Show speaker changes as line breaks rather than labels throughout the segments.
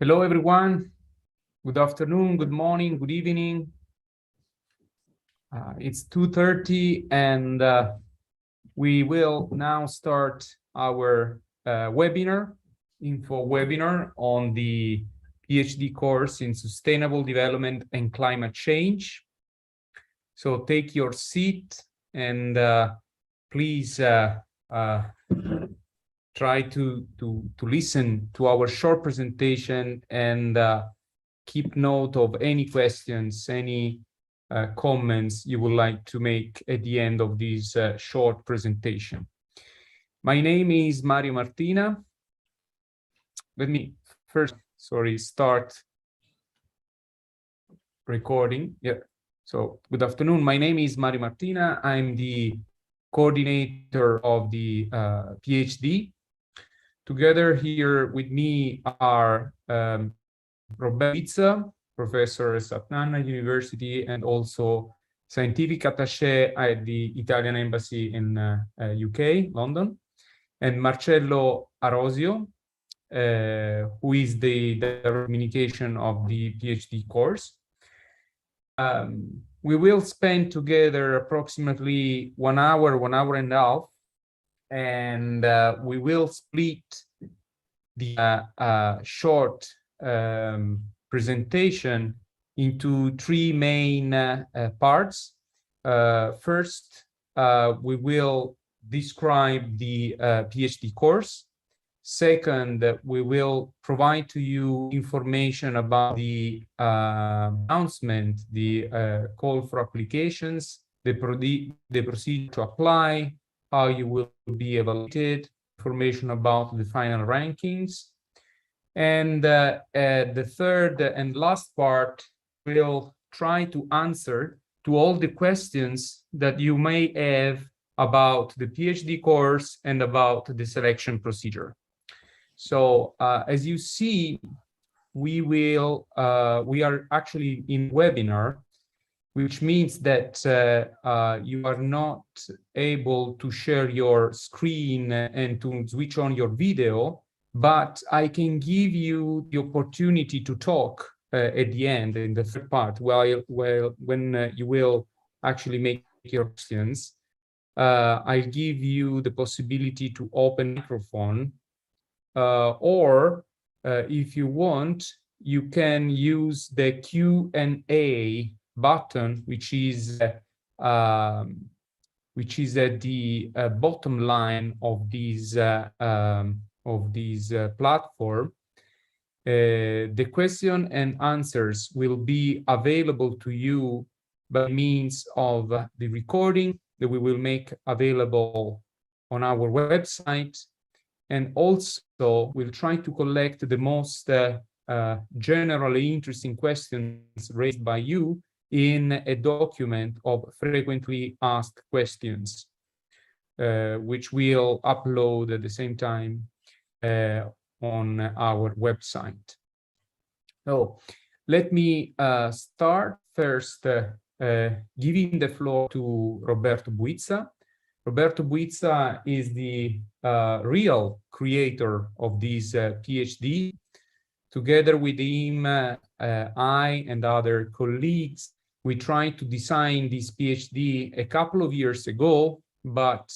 Hello, everyone. Good afternoon, good morning, good evening. It's 2:30 and we will now start our info webinar on the PhD course in Sustainable Development and Climate Change. So take your seat and please try to listen to our short presentation and keep note of any questions, any comments you would like to make at the end of this short presentation. My name is Mario Martina. Let me first, start recording. Yeah. So good afternoon. My name is Mario Martina. I'm the coordinator of the PhD. Together here with me are Roberto Buizza, professor at Nana University and also scientific attaché at the Italian Embassy in UK, London, and Marcello Arosio, who is the director of communication of the PhD course. We will spend together approximately 1 hour, 1 hour and a half, and we will split the short presentation into 3 main parts. First, we will describe the PhD course. Second, we will provide to you information about the announcement, the call for applications, the procedure to apply, how you will be evaluated, information about the final rankings. And the third and last part will try to answer to all the questions that you may have about the PhD course and about the selection procedure. So as you see, we are actually in webinar, which means that you are not able to share your screen and to switch on your video, but I can give you the opportunity to talk at the end in the third part, when you will actually make your questions. I'll give you the possibility to open microphone, or if you want, you can use the Q&A button, which is at the bottom line of this platform. The question and answers will be available to you by means of the recording that we will make available on our website, and also we'll try to collect the most generally interesting questions raised by you in a document of frequently asked questions, which we'll upload at the same time on our website. So let me start first giving the floor to Roberto Buizza. Roberto Buizza is the real creator of this PhD. Together with him, I and other colleagues, we tried to design this PhD a couple of years ago, but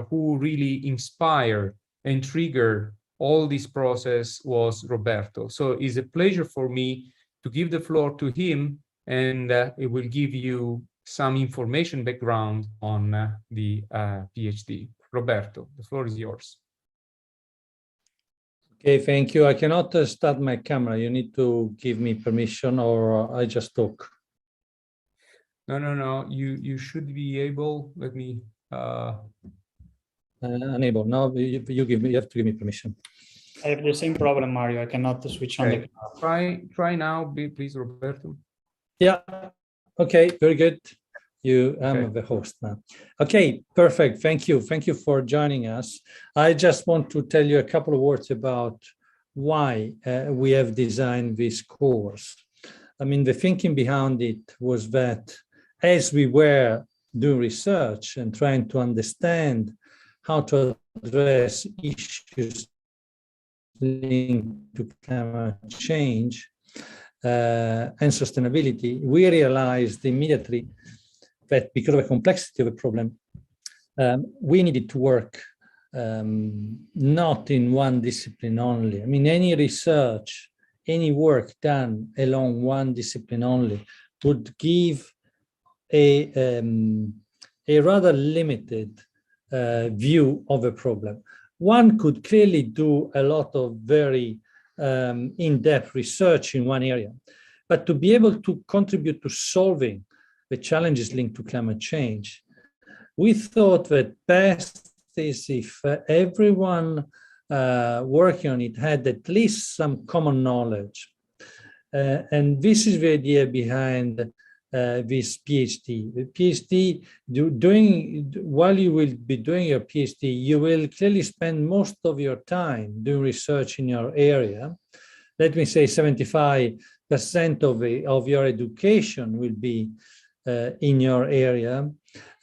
who really inspired and triggered all this process was Roberto. So it's a pleasure for me to give the floor to him, and it will give you some information background on the PhD. Roberto, the floor is yours.
Okay, thank you. I cannot start my camera. You need to give me permission, or I just talk.
No. You should be able. Let me.
Unable. No, you have to give me permission.
I have the same problem, Mario. I cannot switch on the camera.
Try now, please, Roberto.
Yeah. Okay. Very good. I'm the host now. Okay. Perfect. Thank you. Thank you for joining us. I just want to tell you a couple of words about why we have designed this course. I mean, the thinking behind it was that as we were doing research and trying to understand how to address issues linked to climate change and sustainability, we realized immediately that because of the complexity of the problem, we needed to work not in one discipline only. I mean, any research, any work done along one discipline only would give a rather limited view of a problem. One could clearly do a lot of very in-depth research in one area, but to be able to contribute to solving the challenges linked to climate change, we thought that best is if everyone working on it had at least some common knowledge. And this is the idea behind this PhD. The PhD, while you will be doing your PhD, you will clearly spend most of your time doing research in your area. Let me say 75% of your education will be in your area,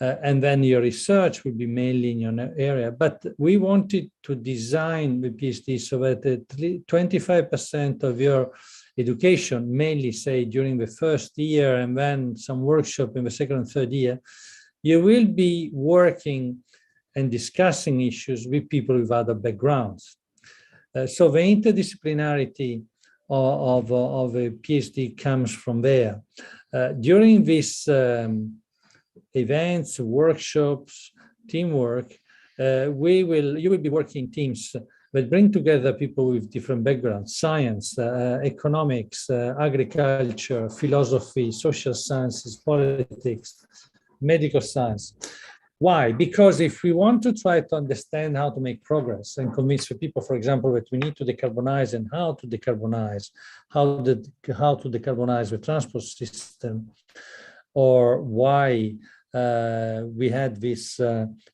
and then your research will be mainly in your area. But we wanted to design the PhD so that at least 25% of your education, mainly say during the first year and then some workshop in the second and third year, you will be working and discussing issues with people with other backgrounds. So the interdisciplinarity of a PhD comes from there. During these events, workshops, teamwork, you will be working in teams that bring together people with different backgrounds: science, economics, agriculture, philosophy, social sciences, politics, medical science. Why? Because if we want to try to understand how to make progress and convince the people, for example, that we need to decarbonize and how to decarbonize, how to decarbonize the transport system, or why we had these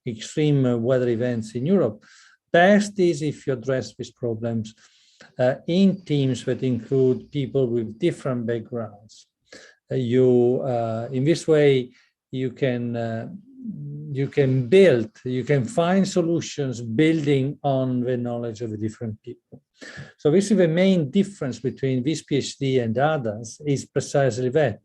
extreme weather events in Europe, best is if you address these problems in teams that include people with different backgrounds. In this way, you can find solutions building on the knowledge of the different people. So this is the main difference between this PhD and others, is precisely that.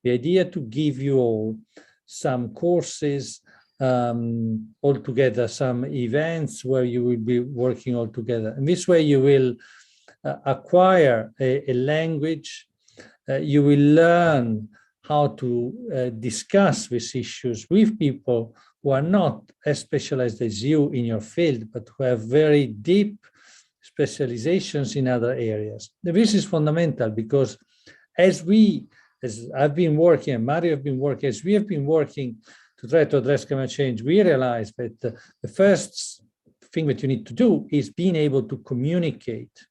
The idea to give you all some courses all together, some events where you will be working all together. And this way you will acquire a language, you will learn how to discuss these issues with people who are not as specialized as you in your field, but who have very deep specializations in other areas. This is fundamental because as I've been working, and Mario have been working, as we have been working to try to address climate change, we realized that the first thing that you need to do is being able to communicate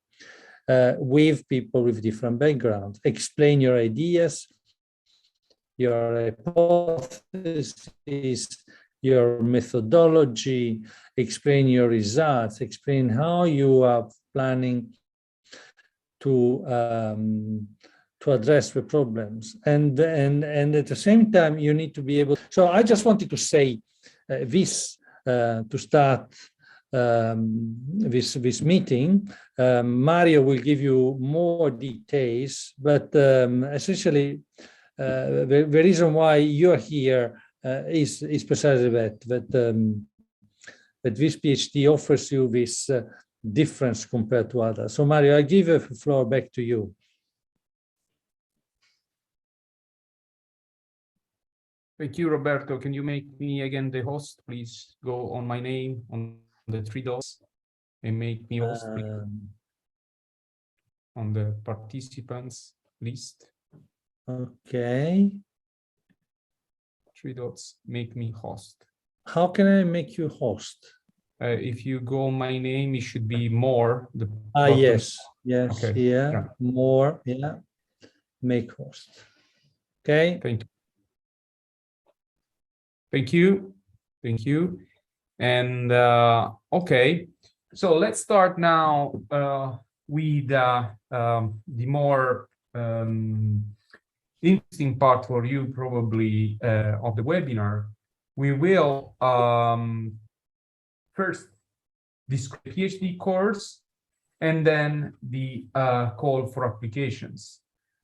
with people with different backgrounds, explain your ideas, your hypothesis, your methodology, explain your results, explain how you are planning to address the problems. And at the same time, you need to be able. So I just wanted to say this to start this meeting. Mario will give you more details, but essentially, the reason why you're here is precisely that this PhD offers you this difference compared to others. So Mario, I give the floor back to you.
Thank you, Roberto. Can you make me again the host? Please go on my name on the three dots and make me host on the participants list.
Okay.
Three dots, make me host.
How can I make you host?
If you go on my name, it should be more.
Yes,
okay.
Yeah, more, yeah, make host. Okay.
Thank you. And okay, so let's start now with the more interesting part for you probably of the webinar. We will first describe the PhD course, and then the call for applications.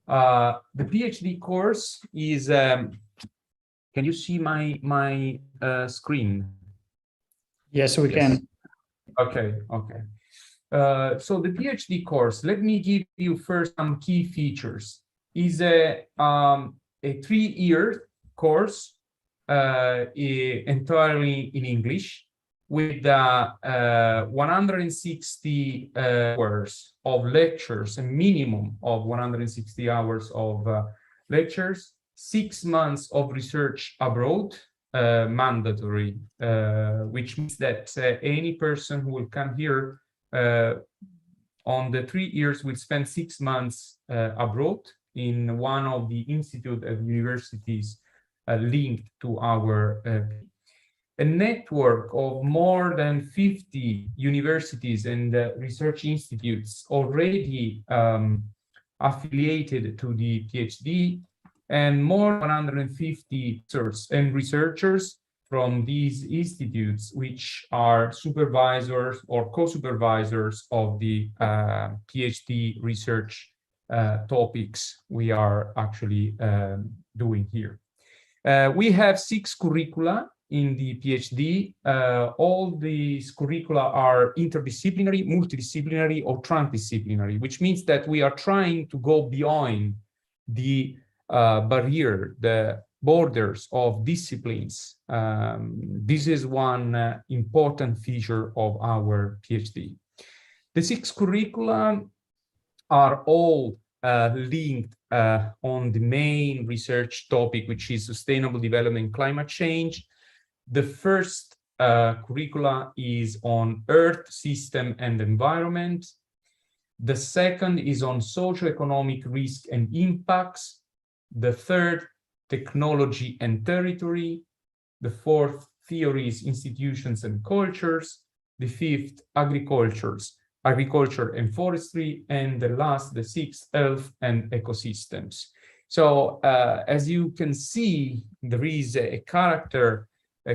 The PhD course is, can you see my screen?
Yes, we can.
Okay, okay. So the PhD course, let me give you first some key features. Is a 3-year course entirely in English, with 160 hours of lectures, a minimum of 160 hours of lectures, 6 months of research abroad, mandatory, which means that any person who will come here on the 3 years will spend 6 months abroad in one of the institute of universities linked to our a network of more than 50 universities and research institutes already affiliated to the PhD, and more than 150 researchers from these institutes, which are supervisors or co-supervisors of the PhD research topics we are actually doing here. We have 6 curricula in the PhD. All these curricula are interdisciplinary, multidisciplinary, or transdisciplinary, which means that we are trying to go beyond the barrier, the borders of disciplines. This is one important feature of our PhD. The 6 curricula are all linked on the main research topic, which is sustainable development and climate change. The first curricula is on Earth, system, and environment. The second is on socioeconomic risk and impacts. The third, technology and territory. The fourth, theories, institutions, and cultures. The fifth, agriculture and forestry. And the last, the sixth, health and ecosystems. So as you can see, there is a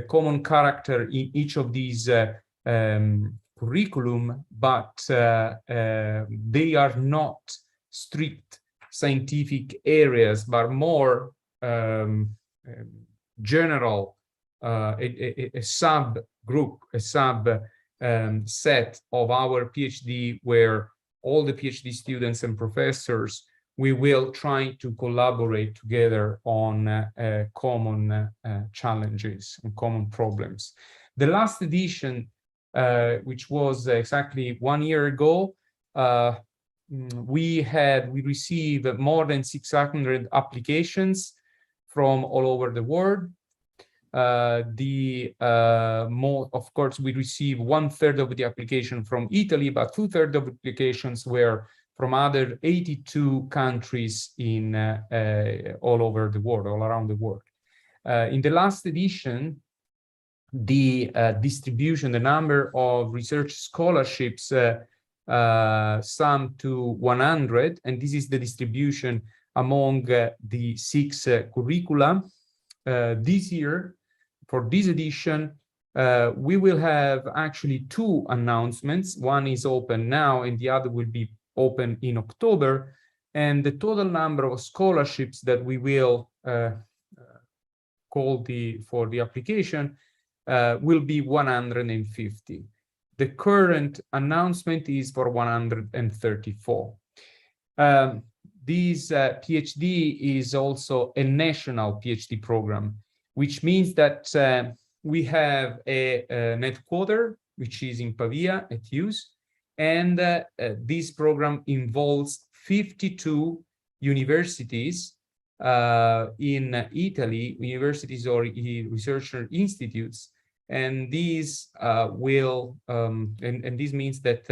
common character in each of these curriculum, but they are not strict scientific areas, but more general, a subgroup, a set of our PhD, where all the PhD students and professors, we will try to collaborate together on common challenges and common problems. The last edition, which was exactly 1 year ago, we received more than 600 applications from all over the world. Of course, we received 1/3 of the application from Italy, but 2/3 of applications were from other 82 countries in all over the world, all around the world. In the last edition, the distribution, the number of research scholarships summed to 100, and this is the distribution among the 6 curricula. This year, for this edition, we will have actually 2 announcements. One is open now, and the other will be open in October. And the total number of scholarships that we will call for the application will be 150. The current announcement is for 134. This PhD is also a national PhD program, which means that we have a headquarters, which is in Pavia at USE, and this program involves 52 universities in Italy, universities or research institutes, and these this means that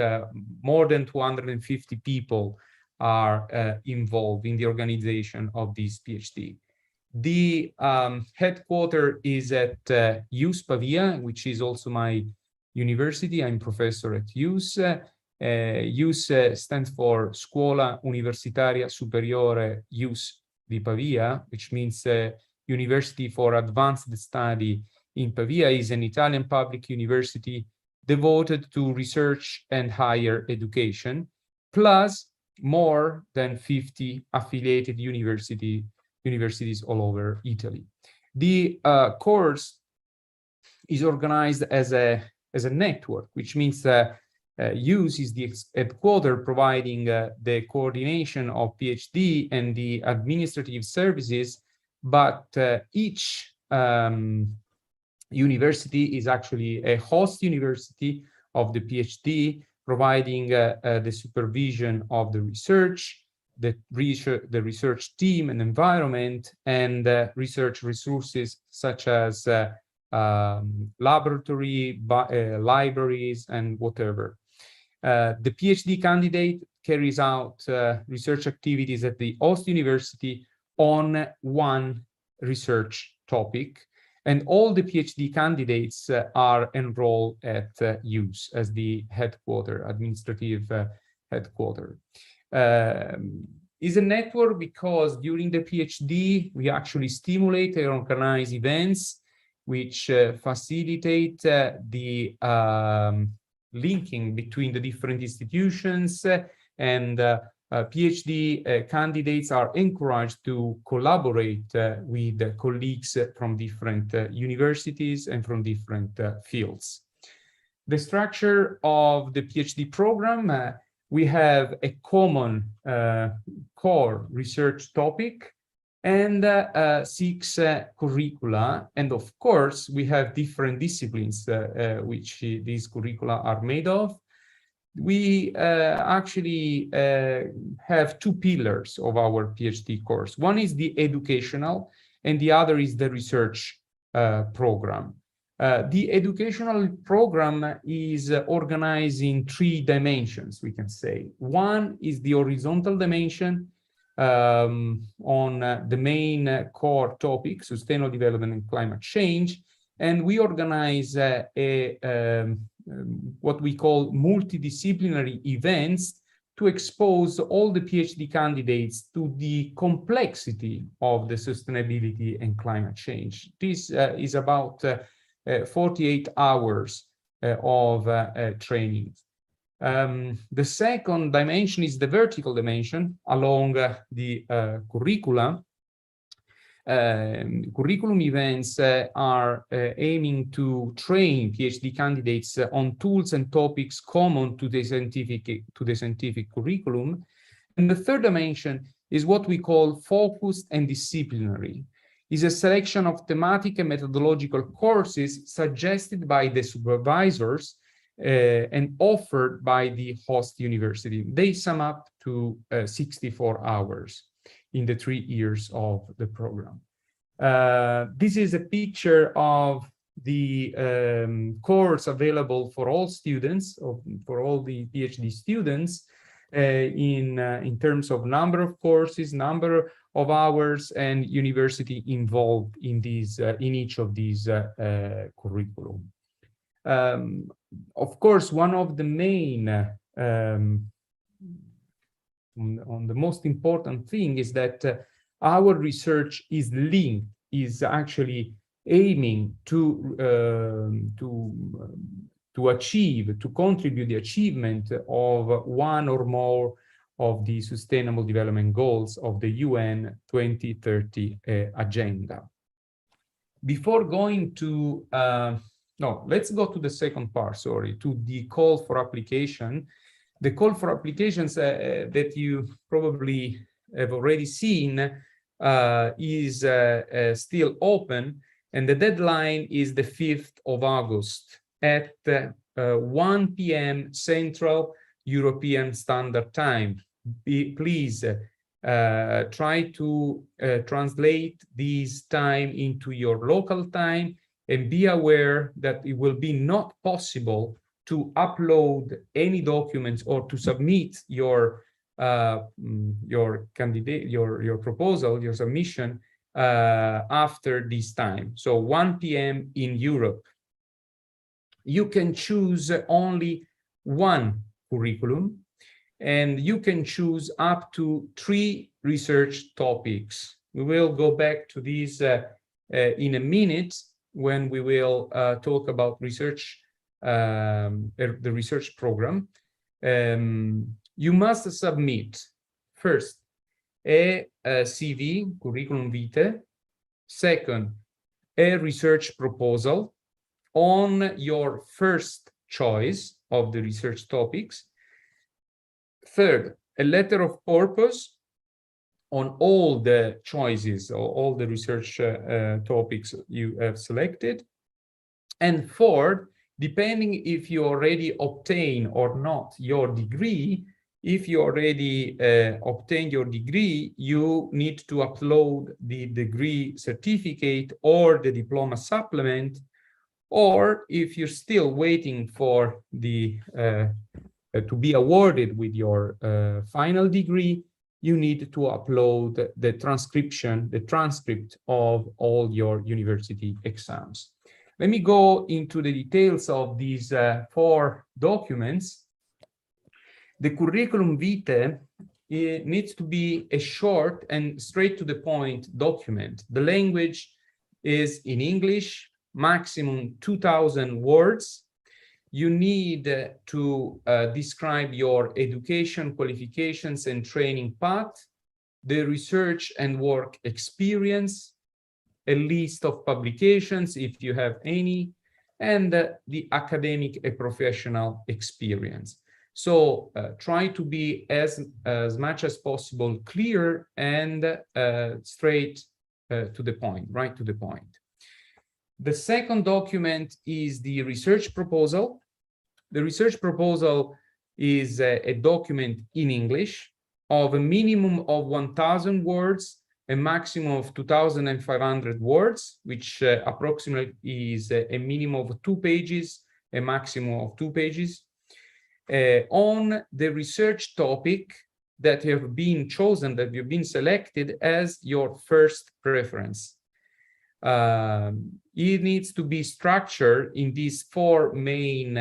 more than 250 people are involved in the organization of this PhD. The headquarters is at USE Pavia, which is also my university. I'm professor at USE. USE stands for Scuola Universitaria Superiore USE di Pavia, which means University for Advanced Study in Pavia. Is an Italian public university devoted to research and higher education, plus more than 50 affiliated universities all over Italy. The course is organized as a network, which means USE is the headquarter providing the coordination of PhD and the administrative services, but each university is actually a host university of the PhD, providing the supervision of the research, the research team and environment, and research resources such as laboratory, libraries, and whatever. The PhD candidate carries out research activities at the host university on one research topic, and all the PhD candidates are enrolled at USE as the headquarter, administrative headquarter. Is a network because during the PhD, we actually stimulate and organize events which facilitate the linking between the different institutions, and PhD candidates are encouraged to collaborate with colleagues from different universities and from different fields. The structure of the PhD program, we have a common core research topic and 6 curricula. And of course, we have different disciplines which these curricula are made of. We actually have 2 pillars of our PhD course. One is the educational, and the other is the research program. The educational program is organized in 3 dimensions, we can say. One is the horizontal dimension on the main core topic, sustainable development and climate change. And we organize what we call multidisciplinary events to expose all the PhD candidates to the complexity of the sustainability and climate change. This is about 48 hours of training. The second dimension is the vertical dimension along the curricula. Curriculum events are aiming to train PhD candidates on tools and topics common to the scientific curriculum. And the third dimension is what we call focused and disciplinary. Is a selection of thematic and methodological courses suggested by the supervisors and offered by the host university. They sum up to 64 hours in the 3 years of the program. This is a picture of the course available for all students, for all the PhD students, in terms of number of courses, number of hours, and university involved in these in each of these curriculum. Of course, one of the main on the most important thing is that our research is linked, is actually aiming to achieve, to contribute the achievement of one or more of the Sustainable Development Goals of the UN 2030 agenda. Before going to, no, let's go to the second part, sorry, to the call for application. The call for applications that you probably have already seen is still open, and the deadline is the 5th of August at 1 p.m. Central European Standard Time. Please try to translate this time into your local time, and be aware that it will be not possible to upload any documents or to submit your candidate, your proposal, your submission after this time. So 1 p.m. in Europe. You can choose only one curriculum, and you can choose up to 3 research topics. We will go back to this in a minute when we will talk about research the research program, you must submit first a CV, curriculum vitae, second, a research proposal on your first choice of the research topics, third, a letter of purpose on all the choices or all the research topics you have selected, and fourth, depending if you already obtain or not your degree, if you already obtained your degree, you need to upload the degree certificate or the diploma supplement, or if you're still waiting for the to be awarded with your final degree, you need to upload the transcript of all your university exams. Let me go into the details of these 4 documents. The curriculum vitae, it needs to be a short and straight to the point document. The language is in English, maximum 2,000 words. You need to describe your education, qualifications, and training path, the research and work experience, a list of publications, if you have any, and the academic and professional experience. So try to be as much as possible clear and straight to the point, right to the point. The second document is the research proposal. The research proposal is a document in English of a minimum of 1,000 words, a maximum of 2,500 words, which approximately is a minimum of 2 pages, a maximum of 2 pages, on the research topic that have been chosen, that you've been selected as your first preference. It needs to be structured in these 4 main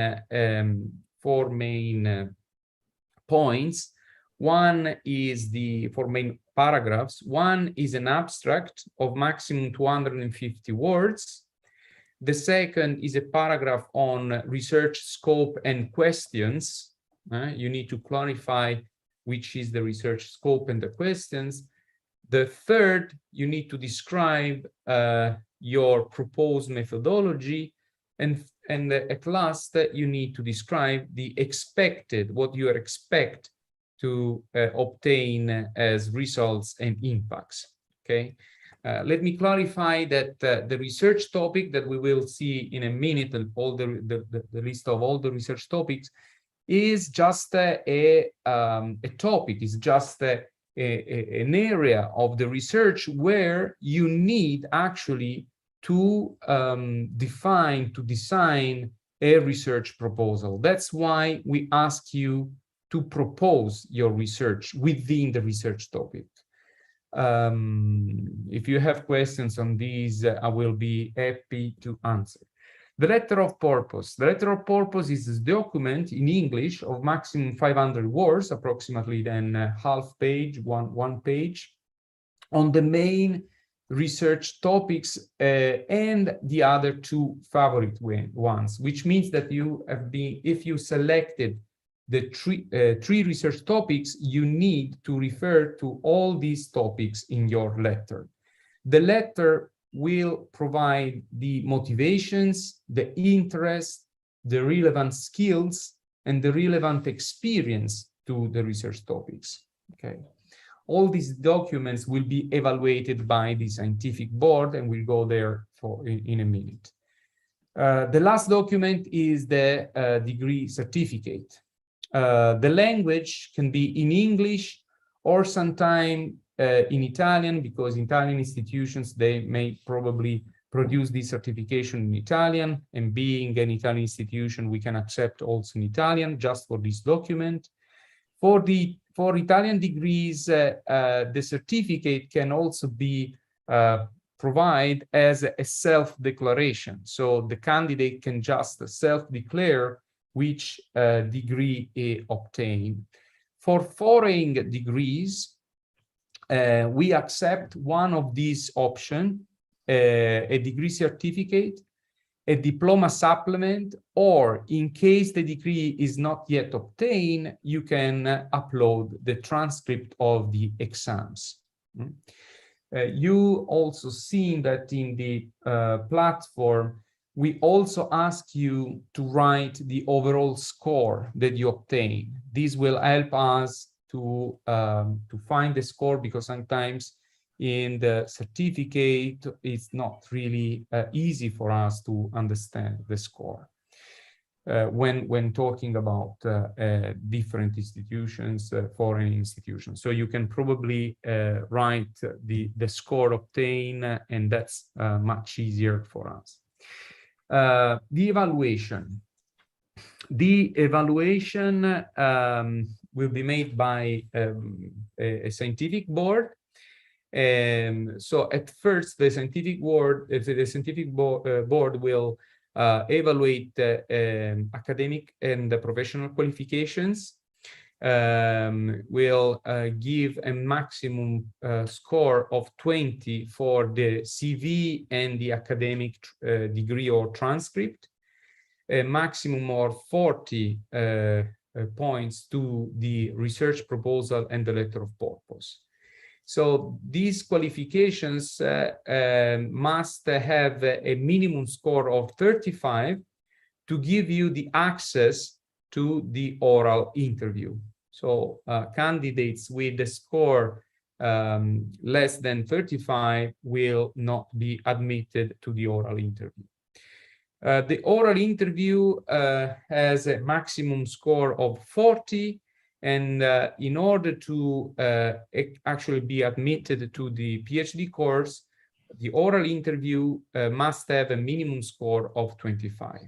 points. One is the 4 main paragraphs. One is an abstract of maximum 250 words. The second is a paragraph on research scope and questions. You need to clarify which is the research scope and the questions. The third, you need to describe your proposed methodology. And at last, you need to describe the expected, what you expect to obtain as results and impacts, okay? Let me clarify that the research topic that we will see in a minute, all the list of all the research topics, is just a topic, is just an area of the research where you need actually to design a research proposal. That's why we ask you to propose your research within the research topic. If you have questions on these, I will be happy to answer. The letter of purpose. The letter of purpose is a document in English of maximum 500 words, approximately then half page, one page, on the main research topics and the other 2 favorite ones, which means that you have been, if you selected the 3 research topics, you need to refer to all these topics in your letter. The letter will provide the motivations, the interest, the relevant skills, and the relevant experience to the research topics, okay? All these documents will be evaluated by the scientific board, and we'll go there in a minute. The last document is the degree certificate. The language can be in English or sometime in Italian, because Italian institutions, they may probably produce this certification in Italian, and being an Italian institution, we can accept also in Italian just for this document. For Italian degrees, the certificate can also be provided as a self-declaration. So the candidate can just self-declare which degree he obtained. For foreign degrees, we accept one of these options, a degree certificate. a diploma supplement, or in case the degree is not yet obtained, you can upload the transcript of the exams. You also seen that in the platform, we also ask you to write the overall score that you obtain. This will help us to find the score, because sometimes in the certificate, it's not really easy for us to understand the score when talking about different institutions, foreign institutions. So you can probably write the score obtained, and that's much easier for us. The evaluation. The evaluation will be made by a scientific board. So at first, the scientific board will evaluate academic and professional qualifications, will give a maximum score of 20 for the CV and the academic degree or transcript, a maximum of 40 points to the research proposal and the letter of purpose. So these qualifications must have a minimum score of 35 to give you the access to the oral interview. So candidates with the score less than 35 will not be admitted to the oral interview. The oral interview has a maximum score of 40, and in order to actually be admitted to the PhD course, the oral interview must have a minimum score of 25.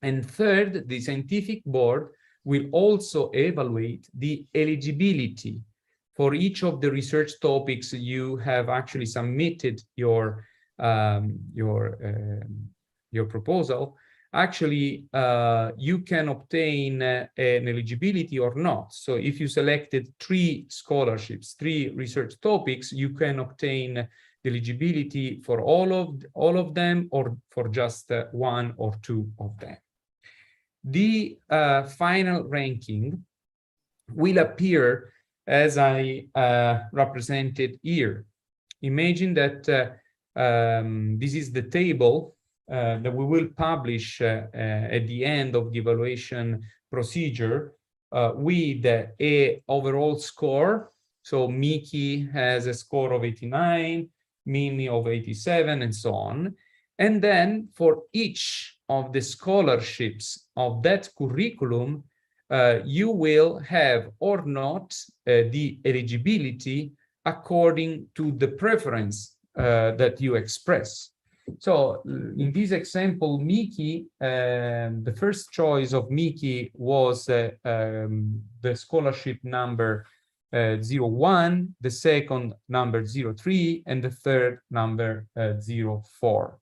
And third, the scientific board will also evaluate the eligibility for each of the research topics you have actually submitted your proposal. Actually, you can obtain an eligibility or not. So if you selected 3 scholarships, 3 research topics, you can obtain the eligibility for all of them, or for just 1 or 2 of them. The final ranking will appear as I represented here. Imagine that this is the table that we will publish at the end of the evaluation procedure with a overall score. So Miki has a score of 89, Mini of 87, and so on. And then for each of the scholarships of that curriculum, you will have or not the eligibility according to the preference that you express. So in this example, Miki, the first choice of Miki was the scholarship number 01, the second number 03, and the third number 04.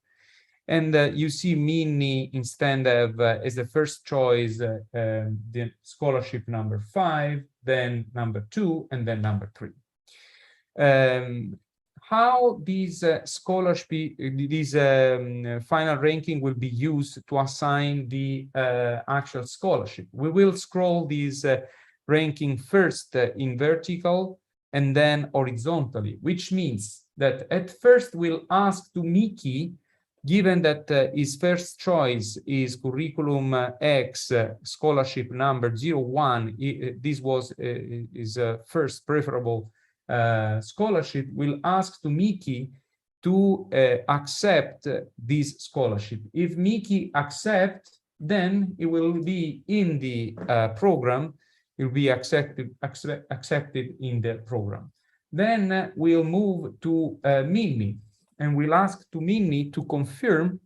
And you see Mini instead of as the first choice the scholarship number 5, then number 2, and then number 3. How these scholarship, this final ranking will be used to assign the actual scholarship. We will scroll this ranking first in vertical and then horizontally, which means that at first we'll ask to Miki, given that his first choice is curriculum X, scholarship number 01, this was his first preferable scholarship, will ask to Miki to accept this scholarship. If Miki accepts, then it will be in the program, it will be accepted in the program. Then we'll move to Mini, and we'll ask to Mini to confirm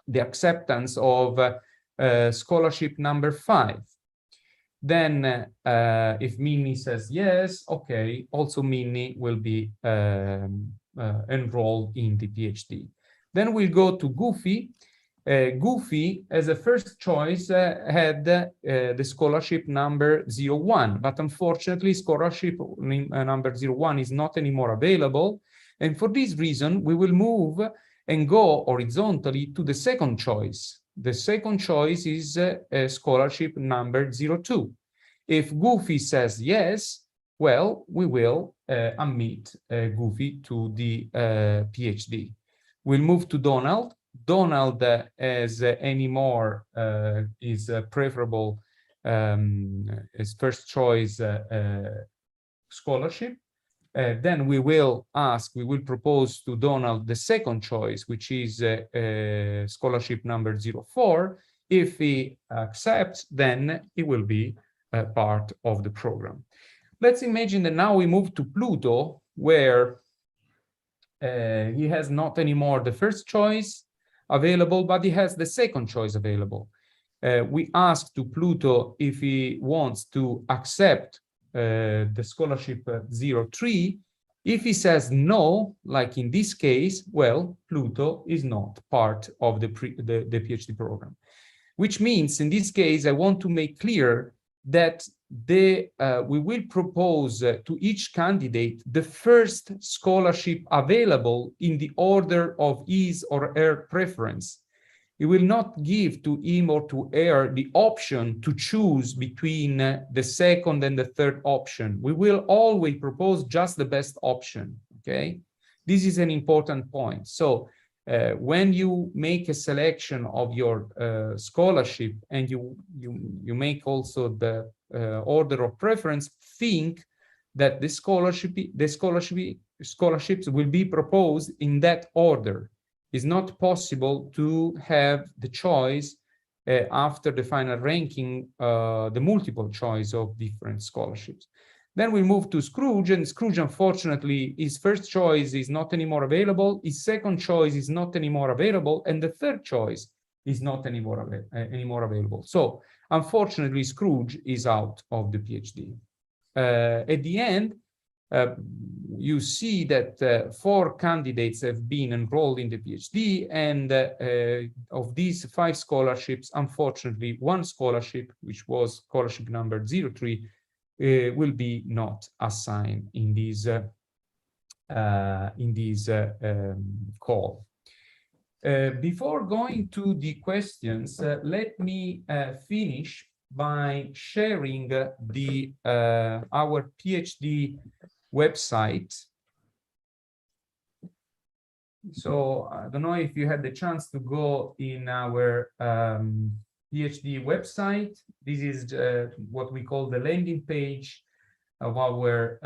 the acceptance of scholarship number 5. Then if Mini says yes, okay, also Mini will be enrolled in the PhD. Then we'll go to Goofy. Goofy, as a first choice, had the scholarship number 01, but unfortunately scholarship number 01 is not anymore available. And for this reason, we will move and go horizontally to the second choice. The second choice is scholarship number 02. If Goofy says yes, well, we will admit Goofy to the PhD. We'll move to Donald. Donald as anymore is preferable as first choice scholarship. Then we will propose to Donald the second choice, which is scholarship number 04. If he accepts, then it will be part of the program. Let's imagine that now we move to Pluto, where he has not anymore the first choice available, but he has the second choice available. We ask to Pluto if he wants to accept the scholarship 03. If he says no, like in this case, well, Pluto is not part of the PhD program, which means in this case, I want to make clear that we will propose to each candidate the first scholarship available in the order of his or her preference. It will not give to him or to her the option to choose between the second and the third option. We will always propose just the best option, okay? This is an important point. So when you make a selection of your scholarship and you make also the order of preference, think that the scholarships will be proposed in that order. It's not possible to have the choice after the final ranking, the multiple choice of different scholarships. Then we move to Scrooge, and Scrooge, unfortunately, his first choice is not anymore available, his second choice is not anymore available, and the third choice is not anymore available. So, unfortunately, Scrooge is out of the PhD. At the end, you see that 4 candidates have been enrolled in the PhD, and of these 5 scholarships, unfortunately, 1 scholarship, which was scholarship number 03, will be not assigned in this call. Before going to the questions, let me finish by sharing our PhD website. So I don't know if you had the chance to go in our PhD website. This is what we call the landing page of our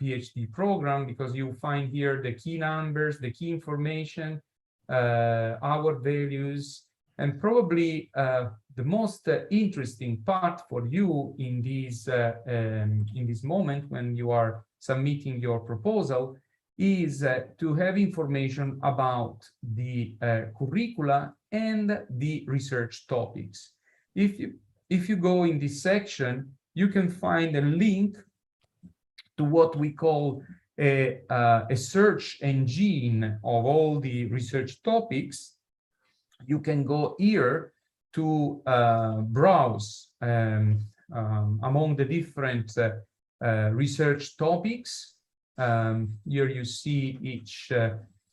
PhD program, because you find here the key numbers, the key information, our values, and probably the most interesting part for you in this moment when you are submitting your proposal is to have information about the curricula and the research topics. If you go in this section, you can find a link to what we call a search engine of all the research topics. You can go here to browse among the different research topics. Here you see each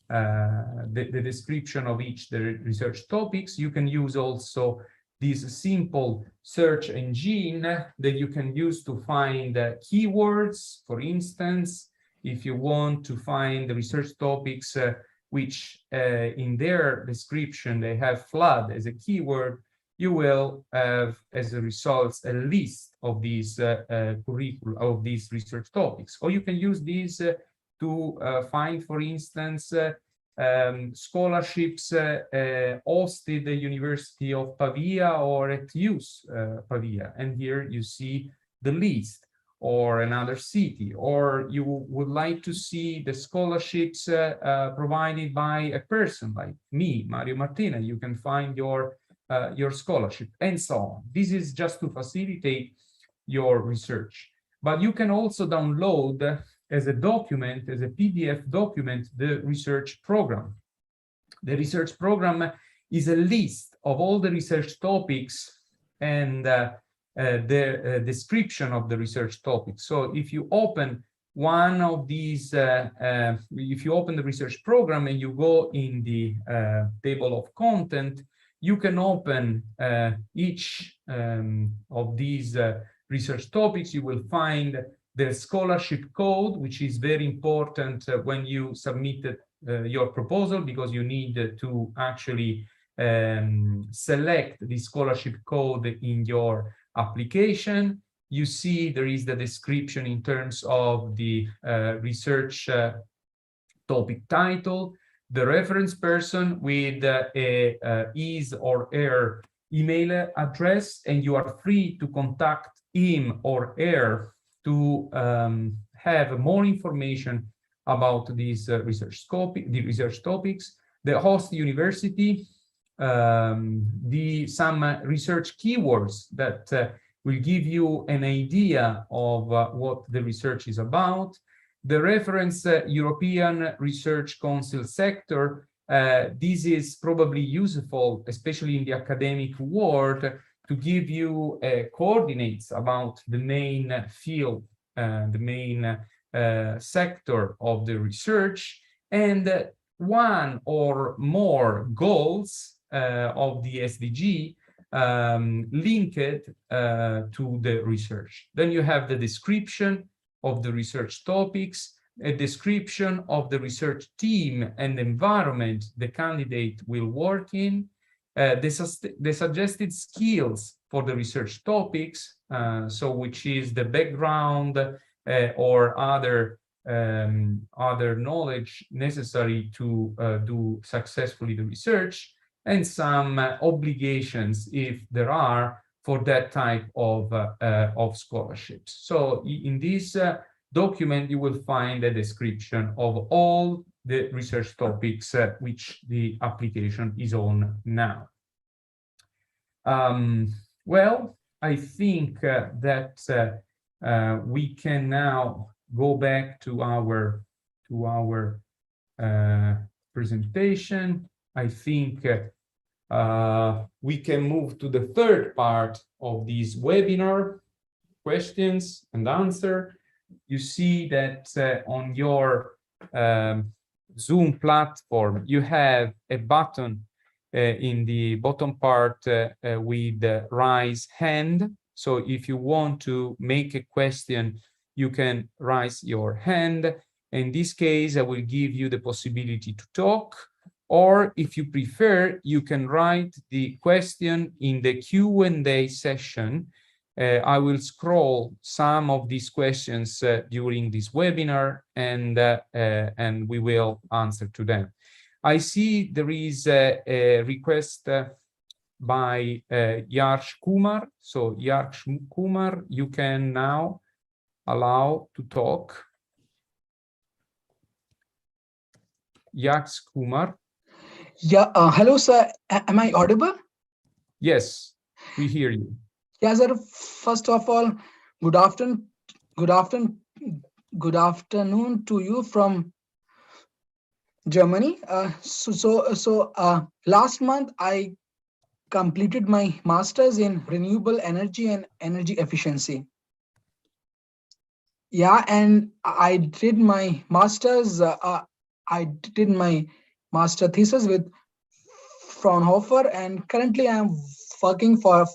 the description of each the research topics. You can use also this simple search engine that you can use to find keywords. For instance, if you want to find the research topics which in their description they have flood as a keyword, you will have as a result a list of these curricula of these research topics. Or you can use these to find, for instance, scholarships hosted at the University of Pavia or at USE Pavia, and here you see the list. Or another city, or you would like to see the scholarships provided by a person like me, Mario Martina, you can find your scholarship, and so on. This is just to facilitate your research. But you can also download as a document, as a PDF document, the research program. The research program is a list of all the research topics and the description of the research topic. So if you open one of these, if you open the research program and you go in the table of content, you can open each of these research topics. You will find the scholarship code, which is very important when you submit your proposal, because you need to actually select the scholarship code in your application. You see there is the description in terms of the research topic title, the reference person with his or her email address, and you are free to contact him or her to have more information about these research topics, the host university, some research keywords that will give you an idea of what the research is about, the reference European Research Council sector. This is probably useful, especially in the academic world, to give you coordinates about the main field, the main sector of the research, and one or more goals of the SDG linked to the research. Then you have the description of the research topics, a description of the research team and environment the candidate will work in, the suggested skills for the research topics, so which is the background or other knowledge necessary to do successfully the research, and some obligations, if there are, for that type of scholarships. So in this document, you will find a description of all the research topics which the application is on now. Well, I think that we can now go back to our presentation. I think we can move to the third part of this webinar, questions and answer. You see that on your Zoom platform, you have a button in the bottom part with raise hand. So if you want to make a question, you can raise your hand. In this case, I will give you the possibility to talk. Or if you prefer, you can write the question in the Q&A session. I will scroll some of these questions during this webinar, and we will answer to them. I see there is a request by Yarsh Kumar. So Yarsh Kumar, you can now allow to talk. Yarsh Kumar.
Yeah, hello, sir. Am I audible?
Yes, we hear you.
Yes, sir. First of all, good afternoon to you from Germany. Last month I completed my master's in renewable energy and energy efficiency. Yeah, and I did my master's. I did my master thesis with Fraunhofer, and currently I am working for a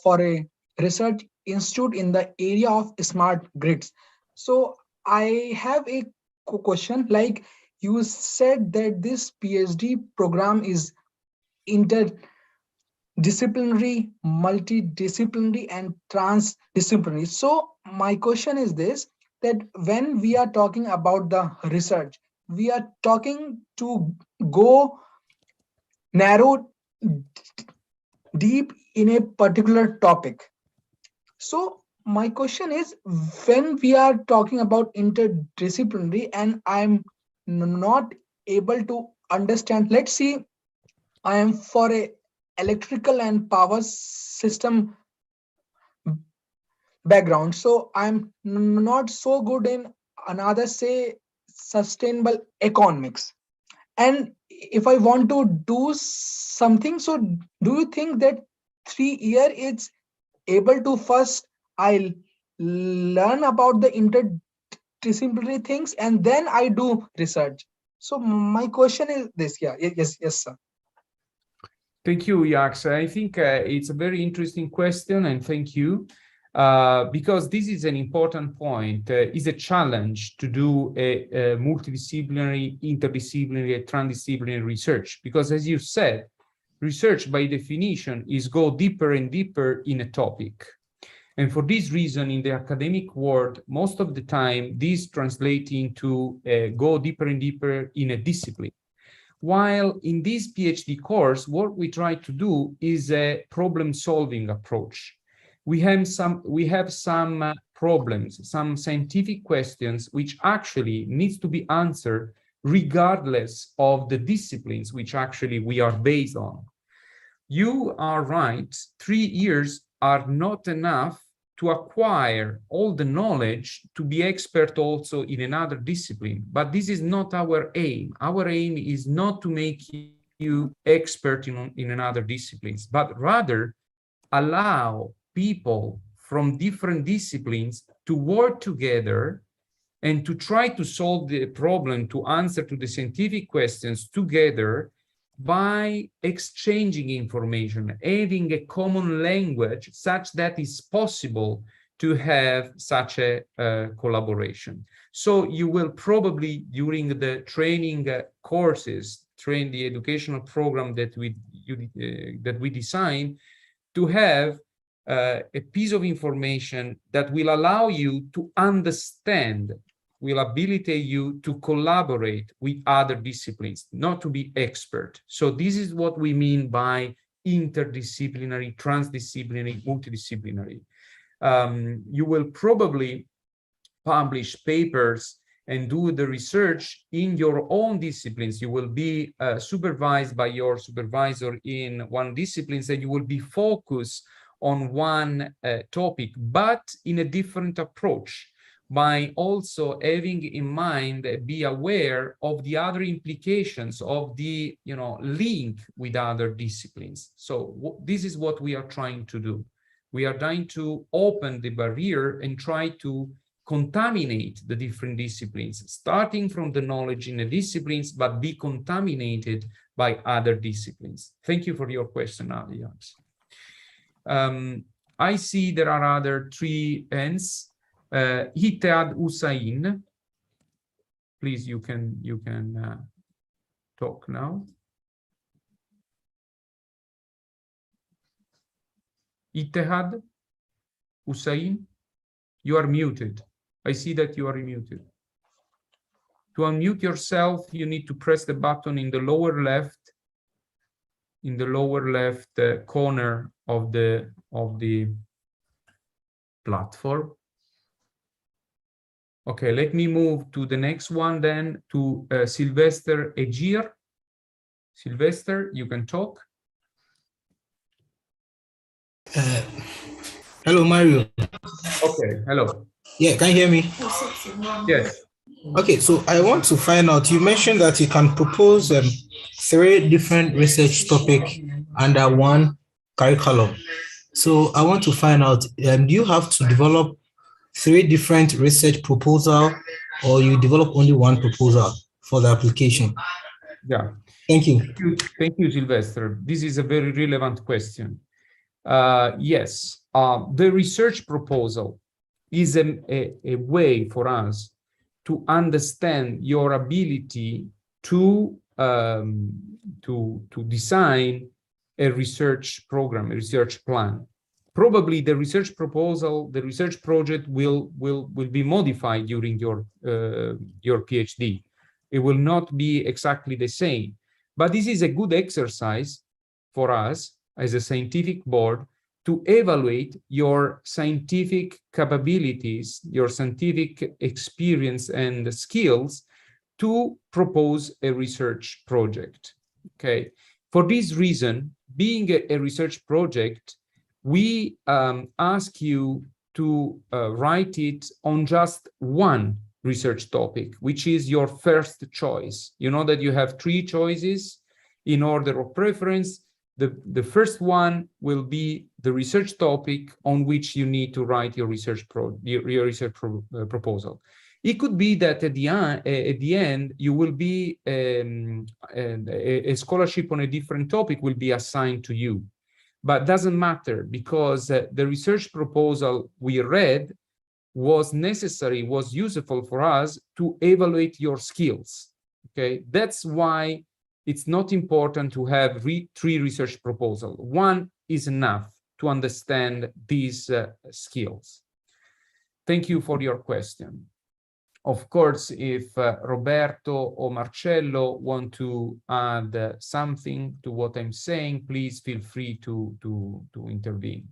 research institute in the area of smart grids. So I have a question. Like you said that this PhD program is interdisciplinary, multidisciplinary, and transdisciplinary. So my question is this, that when we are talking about the research, we are talking to go narrow deep in a particular topic. So my question is, when we are talking about interdisciplinary and I'm not able to understand, let's see, I am for a electrical and power system background, so I'm not so good in another, say, sustainable economics. And if I want to do something, so do you think that 3 years is able to first I'll learn about the interdisciplinary things, and then I do research. So my question is this. Yeah, yes, sir.
Thank you, Yax. I think it's a very interesting question, and thank you, because this is an important point. It's a challenge to do a multidisciplinary, interdisciplinary, transdisciplinary research, because as you said, research by definition is go deeper and deeper in a topic. And for this reason, in the academic world, most of the time, this translates into go deeper and deeper in a discipline. While in this PhD course, what we try to do is a problem-solving approach. We have some problems, some scientific questions, which actually needs to be answered regardless of the disciplines which actually we are based on. You are right, 3 years are not enough to acquire all the knowledge to be expert also in another discipline. But this is not our aim. Our aim is not to make you expert in another disciplines, but rather allow people from different disciplines to work together and to try to solve the problem, to answer to the scientific questions together by exchanging information, having a common language such that it's possible to have such a collaboration. So you will probably, during the training courses, train the educational program that we design, to have a piece of information that will allow you to understand, will habilitate you to collaborate with other disciplines, not to be expert. So this is what we mean by interdisciplinary, transdisciplinary, multidisciplinary. You will probably publish papers and do the research in your own disciplines. You will be supervised by your supervisor in one discipline, and you will be focused on one topic, but in a different approach, by also having in mind, be aware of the other implications of the link with other disciplines. So this is what we are trying to do. We are trying to open the barrier and try to contaminate the different disciplines, starting from the knowledge in the disciplines, but be contaminated by other disciplines. Thank you for your question, Alex. I see there are other 3 hands. Ittehad Hussain, please, you can talk now. Ittehad Hussain, you are muted. I see that you are muted. To unmute yourself, you need to press the button in the lower left, corner of the platform. Okay, let me move to the next one then, to Sylvester Egir. Sylvester, you can talk.
Hello, Mario.
Okay, hello.
Yeah, can you hear me?
Yes.
Okay, so I want to find out, you mentioned that you can propose 3 different research topics under one curriculum. So I want to find out, do you have to develop 3 different research proposals, or you develop only one proposal for the application?
Yeah.
Thank you.
Thank you, Sylvester. This is a very relevant question. Yes, the research proposal is a way for us to understand your ability to design a research program, a research plan. Probably the research proposal, the research project will be modified during your PhD. It will not be exactly the same, but this is a good exercise for us as a scientific board to evaluate your scientific capabilities, your scientific experience and skills to propose a research project. Okay, for this reason, being a research project, we ask you to write it on just one research topic, which is your first choice. You know that you have 3 choices in order of preference. The first one will be the research topic on which you need to write your research proposal. It could be that at the end, you will be a scholarship on a different topic will be assigned to you, but doesn't matter because the research proposal we read was necessary, was useful for us to evaluate your skills. Okay, that's why it's not important to have three research proposals. One is enough to understand these skills. Thank you for your question. Of course, if Roberto or Marcello want to add something to what I'm saying, please feel free to intervene.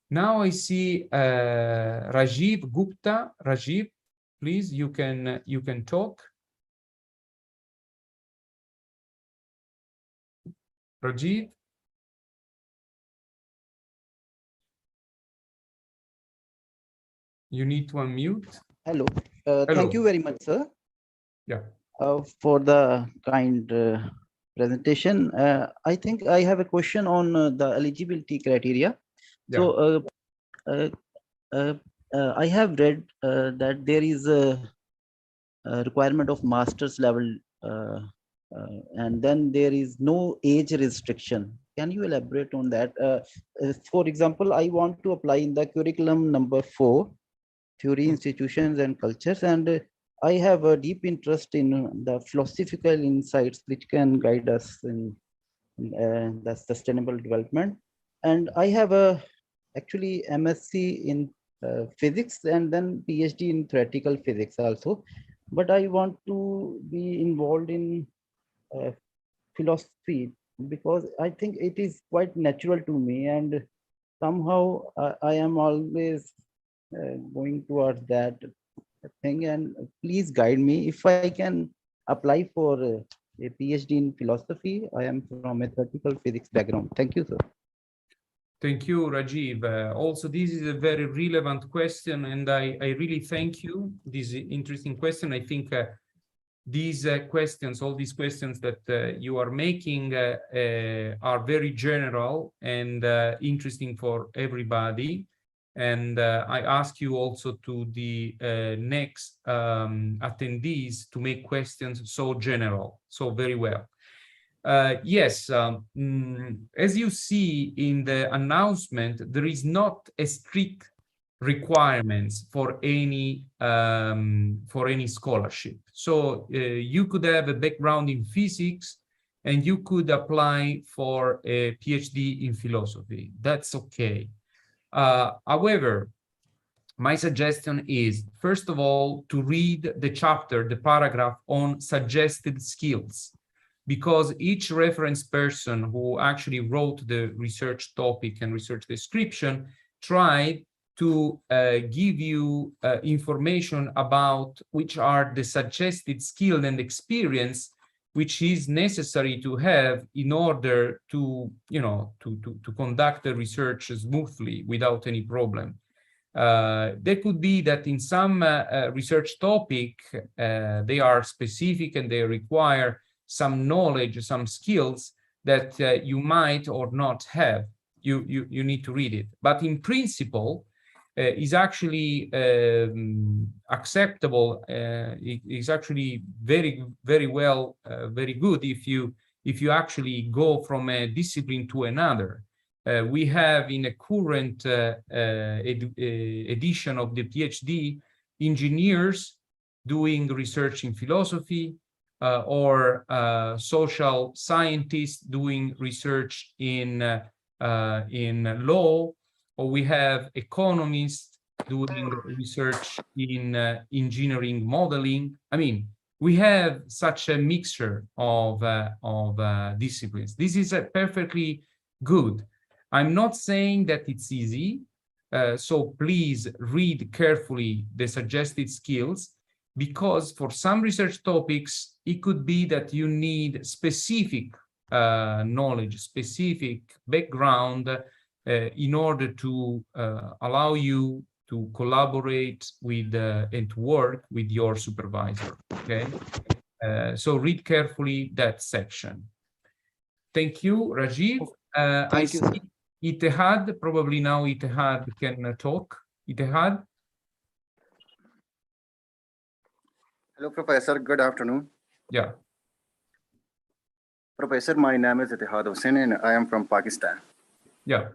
Now I see Rajiv Gupta. Rajiv, please, you can talk. Rajiv? You need to unmute.
Hello.
Hello.
Thank you very much, sir.
Yeah.
For the kind presentation. I think I have a question on the eligibility criteria.
Yeah.
So I have read that there is a requirement of master's level and then there is no age restriction. Can you elaborate on that? For example, I want to apply in the curriculum number 4, theory, institutions and cultures, and I have a deep interest in the philosophical insights which can guide us in the sustainable development. And I have actually MSc in physics and then PhD in theoretical physics also. But I want to be involved in philosophy because I think it is quite natural to me, and somehow I am always going towards that thing. And please guide me if I can apply for a PhD in philosophy. I am from a theoretical physics background. Thank you, sir.
Thank you, Rajiv. Also, this is a very relevant question, and I really thank you. This interesting question. I think these questions, all these questions that you are making are very general and interesting for everybody. And I ask you also to the next attendees to make questions so general, so very well. Yes, as you see in the announcement, there is not a strict requirements for any scholarship. So you could have a background in physics and you could apply for a PhD in philosophy. That's okay. However, my suggestion is, first of all, to read the chapter, the paragraph on suggested skills, because each reference person who actually wrote the research topic and research description tried to give you information about which are the suggested skill and experience which is necessary to have in order to, to conduct the research smoothly without any problem. There could be that in some research topic, they are specific and they require some knowledge, some skills that you might or not have. You need to read it. But in principle, is actually acceptable. Is actually very well, very good if you actually go from a discipline to another. We have in a current edition of the PhD engineers doing research in philosophy, or social scientists doing research in law, or we have economists doing research in engineering modeling. I mean, we have such a mixture of disciplines. This is perfectly good. I'm not saying that it's easy, so please read carefully the suggested skills, because for some research topics, it could be that you need specific knowledge, specific background in order to allow you to collaborate with and to work with your supervisor, okay? So read carefully that section. Thank you, Rajiv. I see Itehad, probably now Itehad can talk. Itehad?
Hello, Professor. Good afternoon.
Yeah.
Professor, my name is Ittihad Hussain and I am from Pakistan.
Yeah.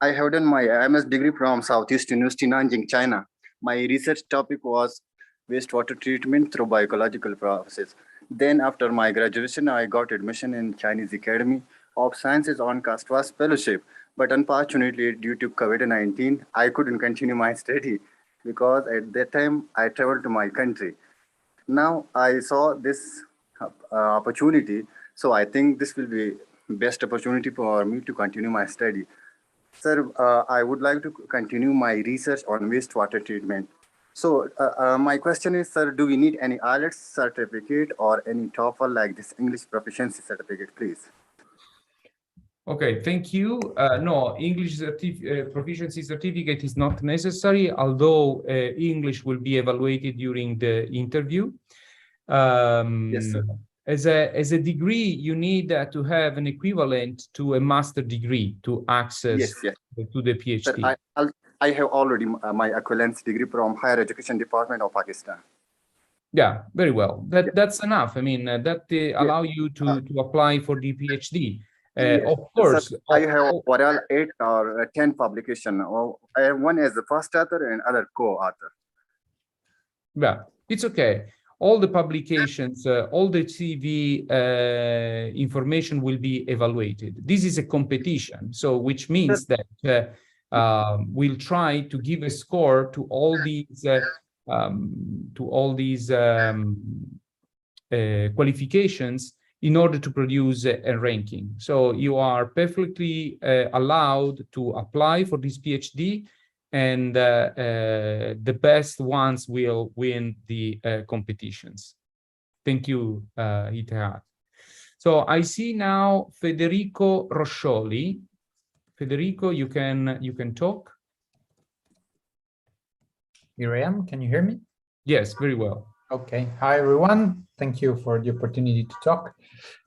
I have done my MS degree from Southeast University, Nanjing, China. My research topic was wastewater treatment through biological processes. Then after my graduation, I got admission in Chinese Academy of Sciences on Kastwas Fellowship. But unfortunately, due to COVID-19, I couldn't continue my study because at that time I traveled to my country. Now I saw this opportunity, so I think this will be best opportunity for me to continue my study. Sir, I would like to continue my research on wastewater treatment. So my question is, sir, do we need any IELTS certificate or any TOEFL like this English proficiency certificate, please?
Okay, thank you. No, English proficiency certificate is not necessary, although English will be evaluated during the interview.
Yes, sir.
As a degree, you need to have an equivalent to a master degree to access
Yes.
to the PhD.
Sir, I have already my equivalence degree from Higher Education Department of Pakistan.
Yeah, very well. That's enough. I mean, that allow you to apply for the PhD.
Yes.
Of course,
Sir, I have overall 8 or 10 publication. I have one as the first author and other co-author.
Yeah, it's okay. All the publications, all the CV information will be evaluated. This is a competition, so which means that we'll try to give a score to all these qualifications in order to produce a ranking. So you are perfectly allowed to apply for this PhD, and the best ones will win the competitions. Thank you, Ittihad. So I see now Federico Roscioli. Federico, you can talk.
Here I am. Can you hear me?
Yes, very well.
Okay. Hi, everyone. Thank you for the opportunity to talk.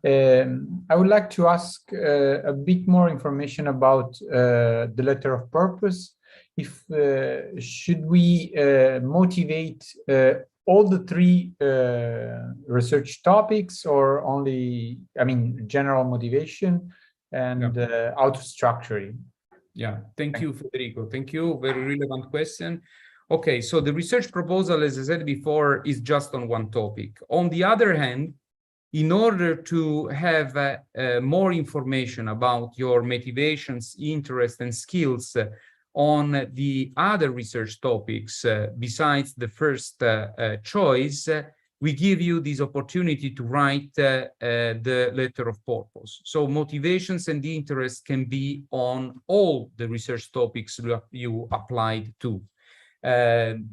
I would like to ask a bit more information about the letter of purpose. If should we motivate all the 3 research topics, or only, I mean, general motivation, and how to structure it?
Yeah, thank you, Federico. Thank you. Very relevant question. Okay, so the research proposal, as I said before, is just on one topic. On the other hand, in order to have more information about your motivations, interests, and skills on the other research topics besides the first choice, we give you this opportunity to write the letter of purpose. So motivations and interests can be on all the research topics that you applied to.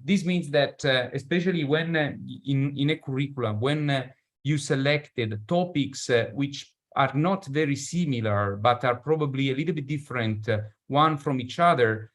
This means that especially when in a curriculum, when you selected topics which are not very similar, but are probably a little bit different one from each other,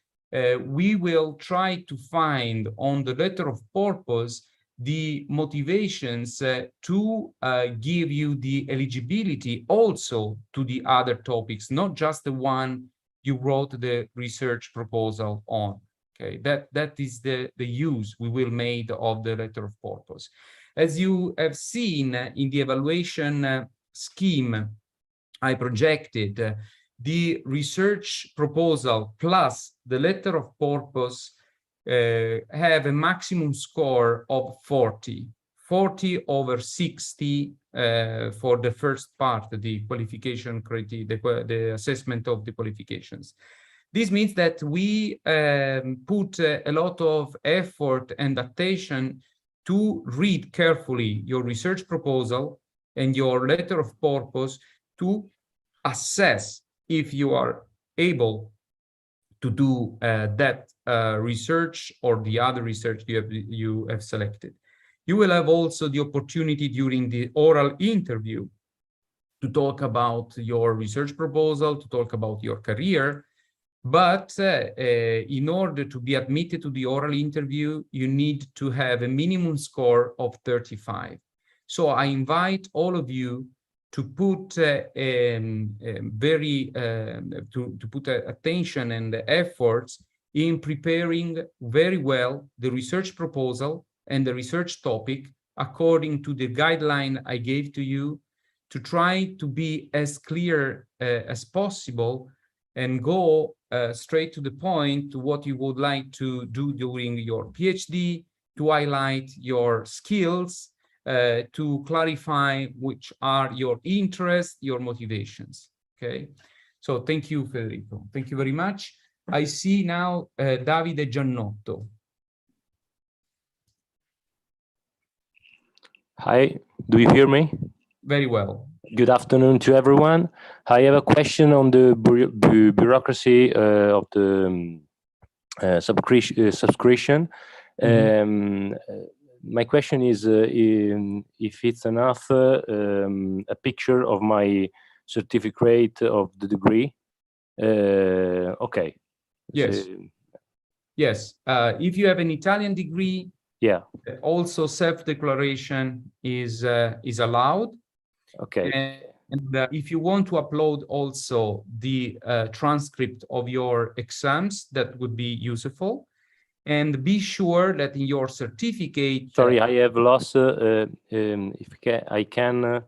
we will try to find on the letter of purpose the motivations to give you the eligibility also to the other topics, not just the one you wrote the research proposal on. Okay, that is the use we will make of the letter of purpose. As you have seen in the evaluation scheme I projected, the research proposal plus the letter of purpose have a maximum score of 40 over 60 for the first part, the qualification criteria, the assessment of the qualifications. This means that we put a lot of effort and attention to read carefully your research proposal and your letter of purpose to assess if you are able to do that research or the other research you have selected. You will have also the opportunity during the oral interview to talk about your research proposal, to talk about your career. But in order to be admitted to the oral interview, you need to have a minimum score of 35. So I invite all of you to put attention and efforts in preparing very well the research proposal and the research topic according to the guideline I gave to you, to try to be as clear as possible and go straight to the point to what you would like to do during your PhD, to highlight your skills, to clarify which are your interests, your motivations. Okay, so thank you, Federico. Thank you very much. I see now Davide Giannotto.
Hi, do you hear me?
Very well.
Good afternoon to everyone. I have a question on the bureaucracy of the subscription. My question is if it's enough a picture of my certificate of the degree. Okay.
Yes. Yes. If you have an Italian degree,
yeah,
also self-declaration is allowed.
Okay.
And if you want to upload also the transcript of your exams, that would be useful. And be sure that in your certificate.
Sorry, I have lost. I can.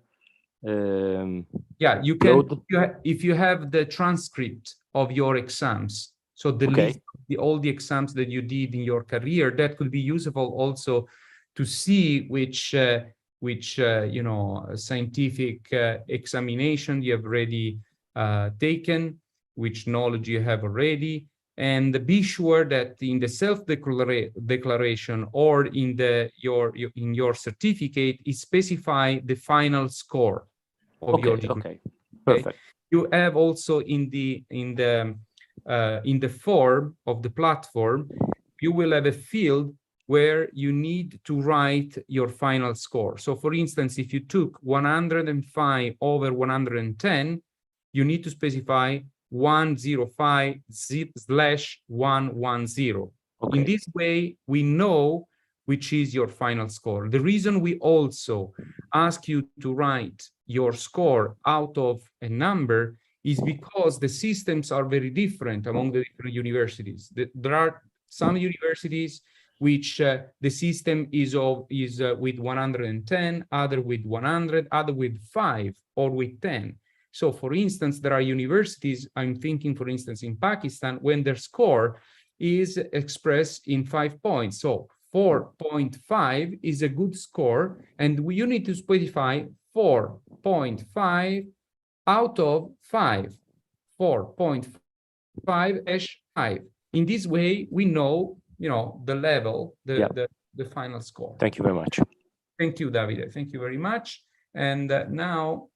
Yeah, you can. If you have the transcript of your exams, so the list, all the exams that you did in your career, that could be useful also to see which you know, scientific examination you have already taken, which knowledge you have already, and be sure that in the self-declaration or in your certificate, it specify the final score of your degree.
Okay, perfect.
You have also in the form of the platform, you will have a field where you need to write your final score. So for instance, if you took 105 over 110, you need to specify 105/110. In this way, we know which is your final score. The reason we also ask you to write your score out of a number is because the systems are very different among the different universities. There are some universities which the system is with 110, other with 100, other with 5 or with 10. So for instance, there are universities, I'm thinking for instance in Pakistan, when their score is expressed in 5 points. So 4.5 is a good score, and you need to specify 4.5 out of 5, 4.5/5. In this way, we know, you know, the level, the final score.
Thank you very much.
Thank you, Davide. Thank you very much. And now,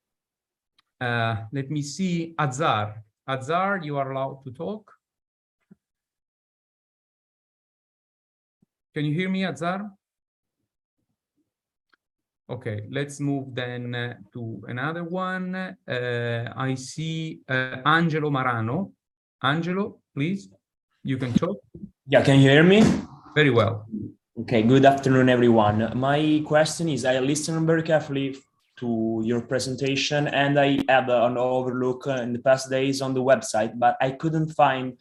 let me see, Azar. Azar, you are allowed to talk. Can you hear me, Azar? Okay, let's move then to another one. I see Angelo Marano. Angelo, please, you can talk.
Yeah, can you hear me?
Very well.
Okay, good afternoon, everyone. My question is, I listened very carefully to your presentation and I had an overlook in the past days on the website, but I couldn't find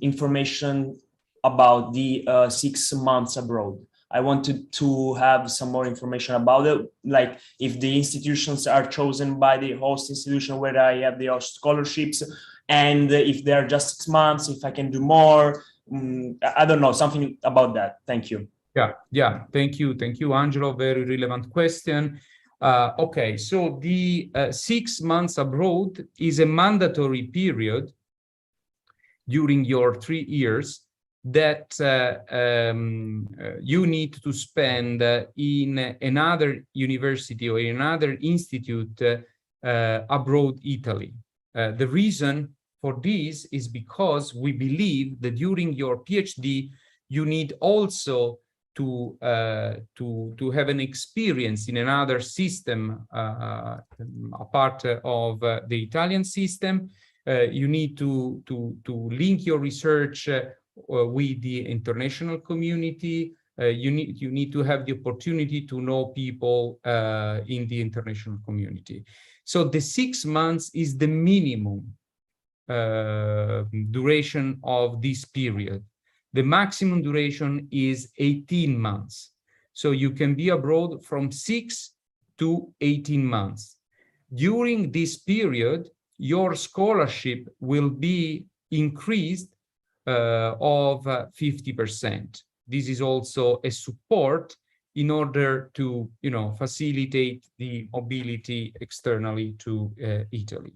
information about the 6 months abroad. I wanted to have some more information about it, like if the institutions are chosen by the host institution where I have the host scholarships, and if they're just 6 months, if I can do more. I don't know, something about that. Thank you.
Yeah, thank you, Angelo. Very relevant question. Okay, so the 6 months abroad is a mandatory period during your 3 years that you need to spend in another university or in another institute abroad Italy. The reason for this is because we believe that during your PhD, you need also to have an experience in another system, apart of the Italian system. You need to link your research with the international community. You need to have the opportunity to know people in the international community. So the 6 months is the minimum duration of this period. The maximum duration is 18 months. So you can be abroad from 6 to 18 months. During this period, your scholarship will be increased of 50%. This is also a support in order to, facilitate the mobility externally to Italy.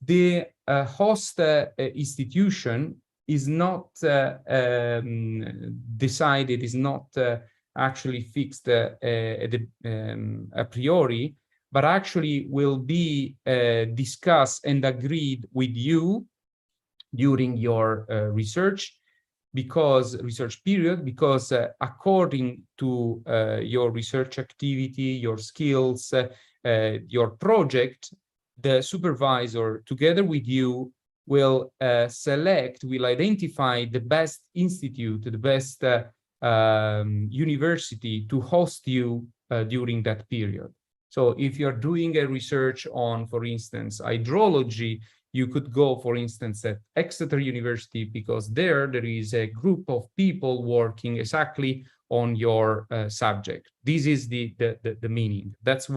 The host institution is not decided, is not actually fixed a priori, but actually will be discussed and agreed with you during your research period, because according to your research activity, your skills, your project, the supervisor together with you will will identify the best institute, the best university to host you during that period. So if you're doing a research on, for instance, hydrology, you could go, for instance, at Exeter University, because there is a group of people working exactly on your subject. This is the meaning. That's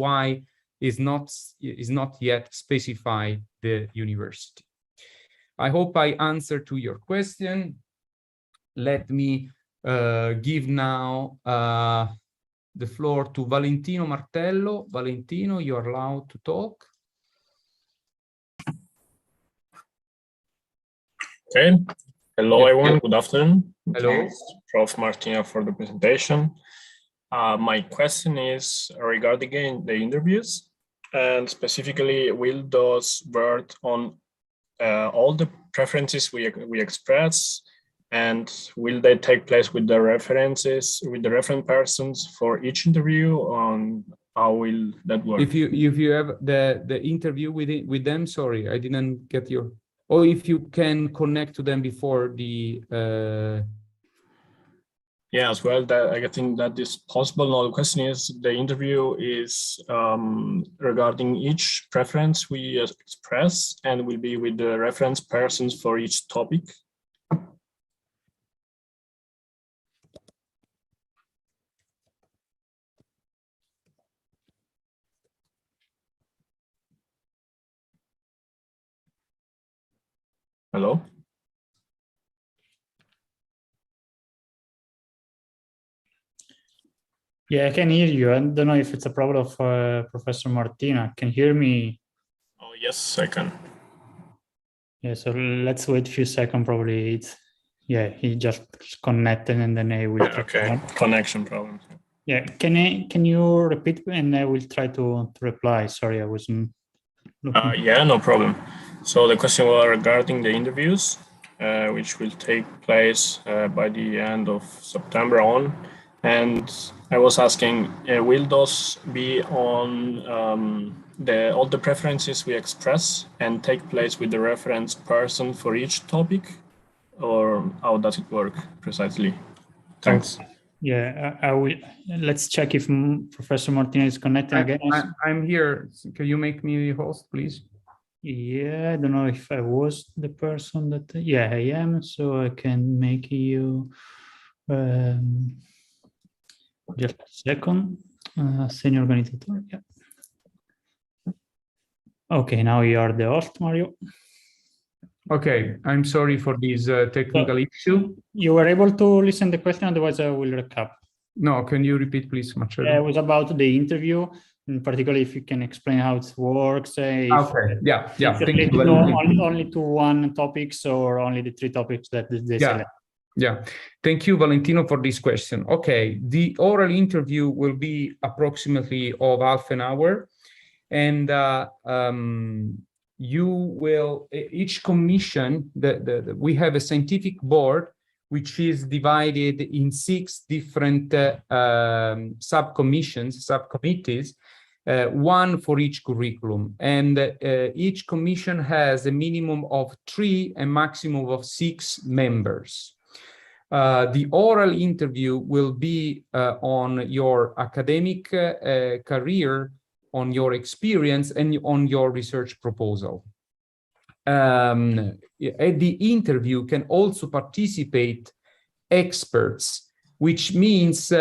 is not yet specified the university. I hope I answered to your question. Let me give now the floor to Valentino Martello. Valentino, you're allowed to talk.
Okay. Hello, everyone. Good afternoon.
Hello.
Thanks, Prof. Martina, for the presentation. My question is regarding the interviews, and specifically, will those work on all the preferences we express, and will they take place with the reference persons for each interview? On how will that work?
If you have the interview with them, sorry, I didn't get your. Or if you can connect to them before the.
Yeah, as well. I think that is possible. Now the question is, the interview is regarding each preference we express, and will be with the reference persons for each topic. Hello?
Yeah, I can hear you. I don't know if it's a problem of Professor Martina. Can you hear me?
Oh, yes, I can.
Yeah, so let's wait a few seconds. Probably he just connected, and then I will.
Okay, connection problem.
Yeah, can you repeat, and I will try to reply. Sorry, I wasn't looking.
Yeah, no problem. So the question was regarding the interviews, which will take place by the end of September on. And I was asking, will those be on all the preferences we express and take place with the reference person for each topic, or how does it work precisely? Thanks.
Okay. Yeah, I will. Let's check if Professor Martina is connected again.
I'm here. Can you make me host, please?
Yeah, I don't know if I was the person that. Yeah, I am. So I can make you. Just a second. Senior organizer. Yeah. Okay, now you are the host, Mario.
Okay, I'm sorry for this technical issue.
You were able to listen to the question, otherwise I will recap.
No, can you repeat, please, Marcello?
It was about the interview, in particular, if you can explain how it works.
Okay, yeah.
Thank you. Only to one topics, or only the three topics that they select.
Yeah, thank you, Valentino, for this question. Okay, the oral interview will be approximately of half an hour, and you will, each commission, we have a scientific board which is divided in 6 different subcommittees, one for each curriculum, and each commission has a minimum of 3 and maximum of 6 members. The oral interview will be on your academic career, on your experience, and on your research proposal. At the interview can also participate experts which means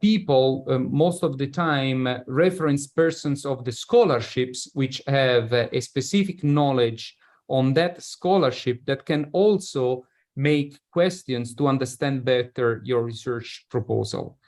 people, most of the time, reference persons of the scholarships, which have a specific knowledge on that scholarship that can also make questions to understand better your research proposal.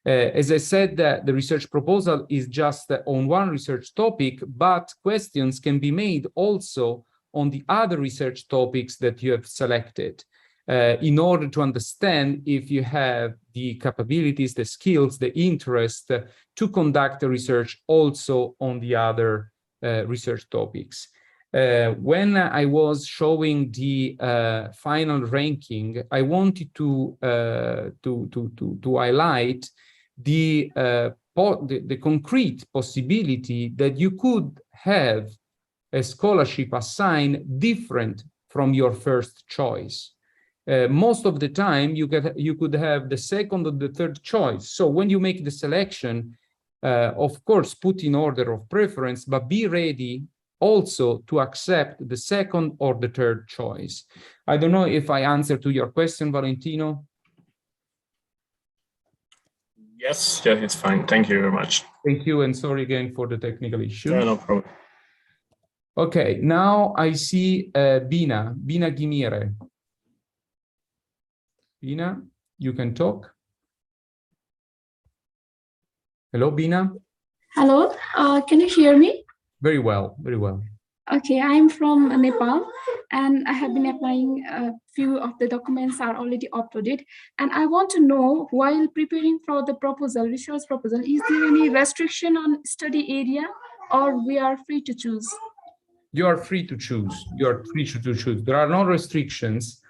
As I said, the research proposal is just on one research topic, but questions can be made also on the other research topics that you have selected in order to understand if you have the capabilities, the skills, the interest to conduct the research also on the other research topics. When I was showing the final ranking, I wanted to highlight the concrete possibility that you could have a scholarship assigned different from your first choice. Most of the time, you could have the second or the third choice. So when you make the selection, of course, put in order of preference, but be ready also to accept the second or the third choice. I don't know if I answered to your question, Valentino.
Yes, yeah, it's fine. Thank you very much.
Thank you, and sorry again for the technical issue.
No, no problem.
Okay, now I see Bina Gimire. Bina, you can talk. Hello, Bina.
Hello, can you hear me?
Very well, very well.
Okay, I'm from Nepal and I have been applying. A few of the documents are already uploaded, and I want to know, while preparing for the proposal, research proposal, is there any restriction on study area, or we are free to choose?
You are free to choose. You are free to choose. There are no restrictions.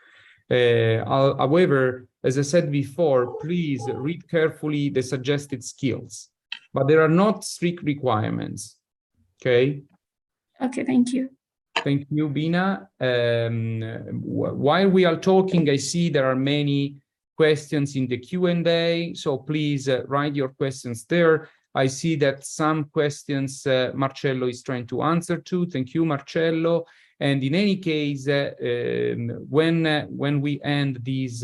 However, as I said before, please read carefully the suggested skills, but there are not strict requirements. Okay.
Okay, thank you.
Thank you, Bina. While we are talking, I see there are many questions in the Q&A, so please write your questions there. I see that some questions Marcello is trying to answer to. Thank you, Marcello. And in any case, when we end this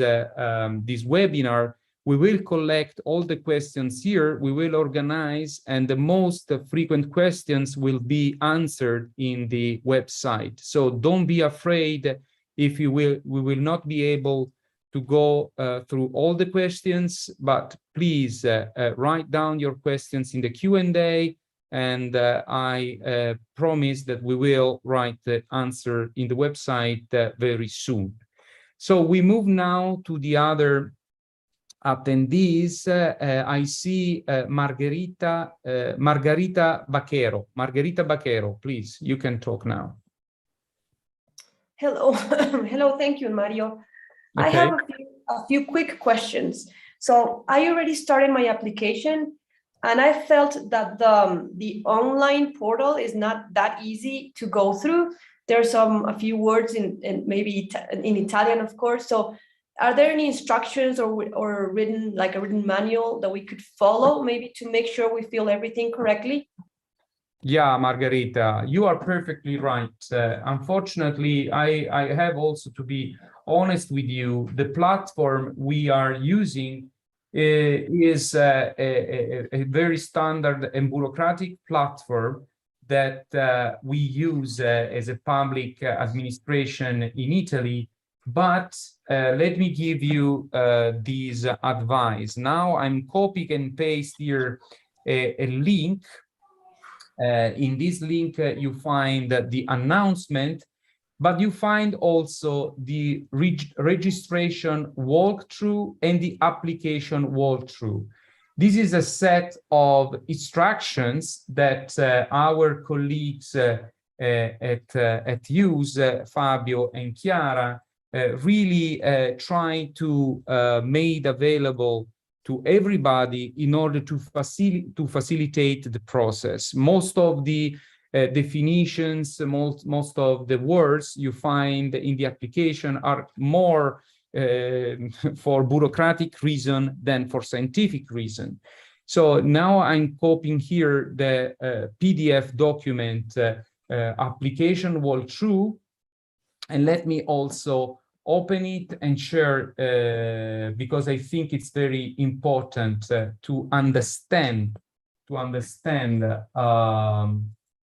webinar, we will collect all the questions here, we will organize, and the most frequent questions will be answered in the website. So don't be afraid if we will not be able to go through all the questions, but please write down your questions in the Q&A, and I promise that we will write the answer in the website very soon. So we move now to the other attendees. I see Margherita Bacchero. Margherita Bacchero, please, you can talk now.
Hello, hello, thank you, Mario.
Okay.
I have a few quick questions. So I already started my application, and I felt that the online portal is not that easy to go through. There's a few words in maybe in Italian, of course. So are there any instructions or written, like a written manual that we could follow, maybe to make sure we fill everything correctly?
Yeah, Margherita, you are perfectly right. Unfortunately, I have also to be honest with you. The platform we are using is a very standard and bureaucratic platform that we use as a public administration in Italy. But let me give you this advice. Now I'm copying and paste here a link. In this link, you find the announcement, but you find also the registration walkthrough and the application walkthrough. This is a set of instructions that our colleagues at Use, Fabio and Chiara, really try to make available to everybody in order to facilitate the process. Most of the definitions, most of the words you find in the application are more for bureaucratic reason than for scientific reason. So now I'm copying here the PDF document application walkthrough, and let me also open it and share, because I think it's very important to understand.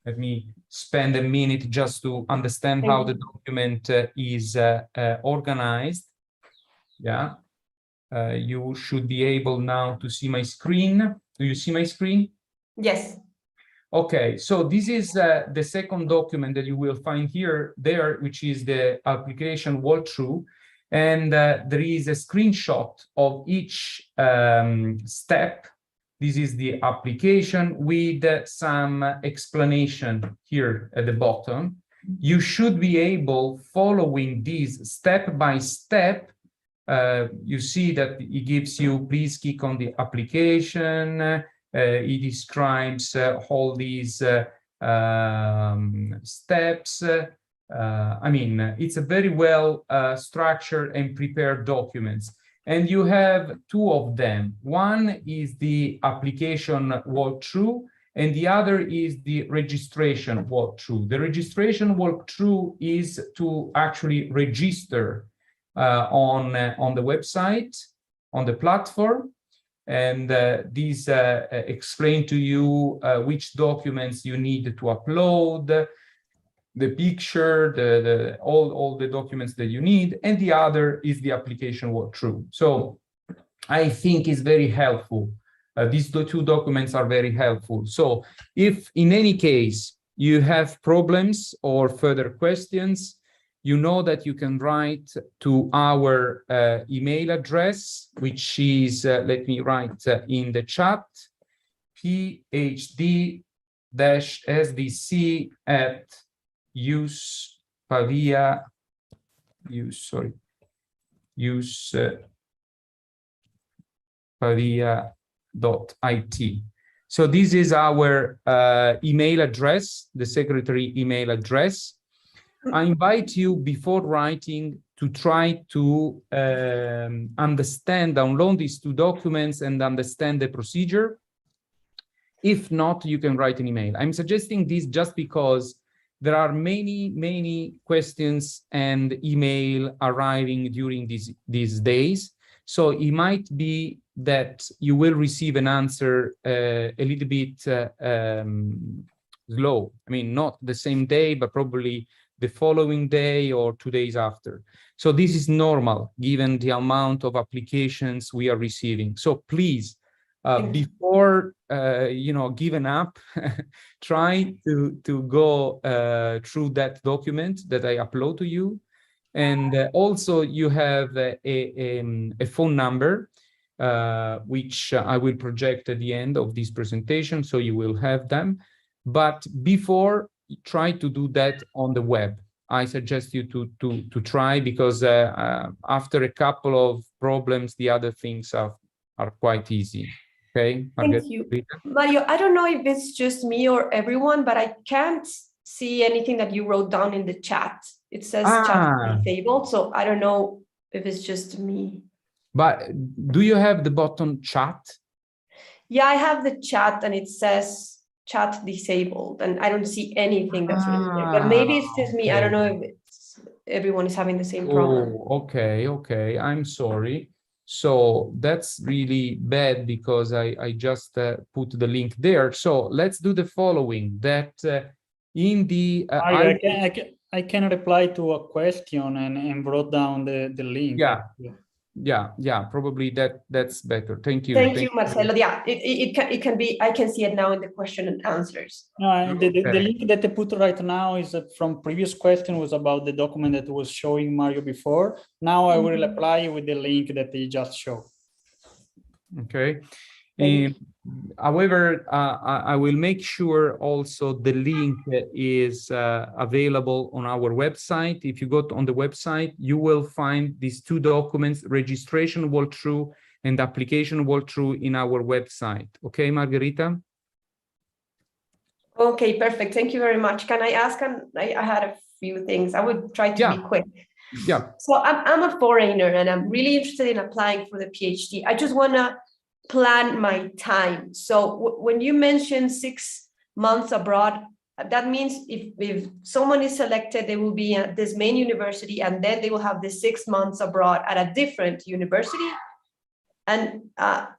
Let me spend a minute just to understand how the document is organized. Yeah, you should be able now to see my screen. Do you see my screen?
Yes.
Okay, so this is the second document that you will find there, which is the application walkthrough. And there is a screenshot of each step. This is the application with some explanation here at the bottom. You should be able, following this step by step, you see that it gives you, please click on the application. It describes all these steps. I mean, it's a very well structured and prepared documents. And you have two of them. One is the application walkthrough, and the other is the registration walkthrough. The registration walkthrough is to actually register on the website, on the platform. And these explain to you which documents you need to upload, the picture, all the documents that you need, and the other is the application walkthrough. So I think it's very helpful. These two documents are very helpful. So if in any case you have problems or further questions, you know that you can write to our email address, which is, let me write in the chat, phd-sdc@usepavia.it. So this is our email address, the secretary email address. I invite you, before writing, to try to understand, download these two documents and understand the procedure. If not, you can write an email. I'm suggesting this just because there are many questions and email arriving during these days. So it might be that you will receive an answer a little bit slow. I mean, not the same day, but probably the following day or 2 days after. So this is normal, given the amount of applications we are receiving. So please, before giving up, try to go through that document that I upload to you. And also you have a phone number, which I will project at the end of this presentation, so you will have them. But before, try to do that on the web. I suggest you to try, because after a couple of problems, the other things are quite easy. Okay.
Thank you, Mario. I don't know if it's just me or everyone, but I can't see anything that you wrote down in the chat. It says chat disabled, so I don't know if it's just me. But
do you have the button chat?
Yeah, I have the chat, and it says chat disabled, and I don't see anything that's written there. But maybe it's just me. I don't know if everyone is having the same problem.
Oh, okay. I'm sorry. So that's really bad, because I just put the link there. So let's do the following. That in the
I can reply to a question and wrote down the link.
Yeah, probably that's better. Thank you.
Thank you, Marcelo. Yeah, it can be. I can see it now in the question and answers.
No, the link that I put right now is from previous question, was about the document that was showing Mario before. Now I will apply with the link that he just showed.
Okay. However, I will make sure also the link is available on our website. If you go on the website, you will find these two documents, registration walkthrough and application walkthrough, in our website. Okay, Margherita?
Okay, perfect. Thank you very much. Can I ask? I had a few things. I would try to be quick.
Yeah.
So I'm a foreigner, and I'm really interested in applying for the PhD. I just want to plan my time. So when you mentioned 6 months abroad, that means if someone is selected, they will be at this main university, and then they will have the 6 months abroad at a different university. And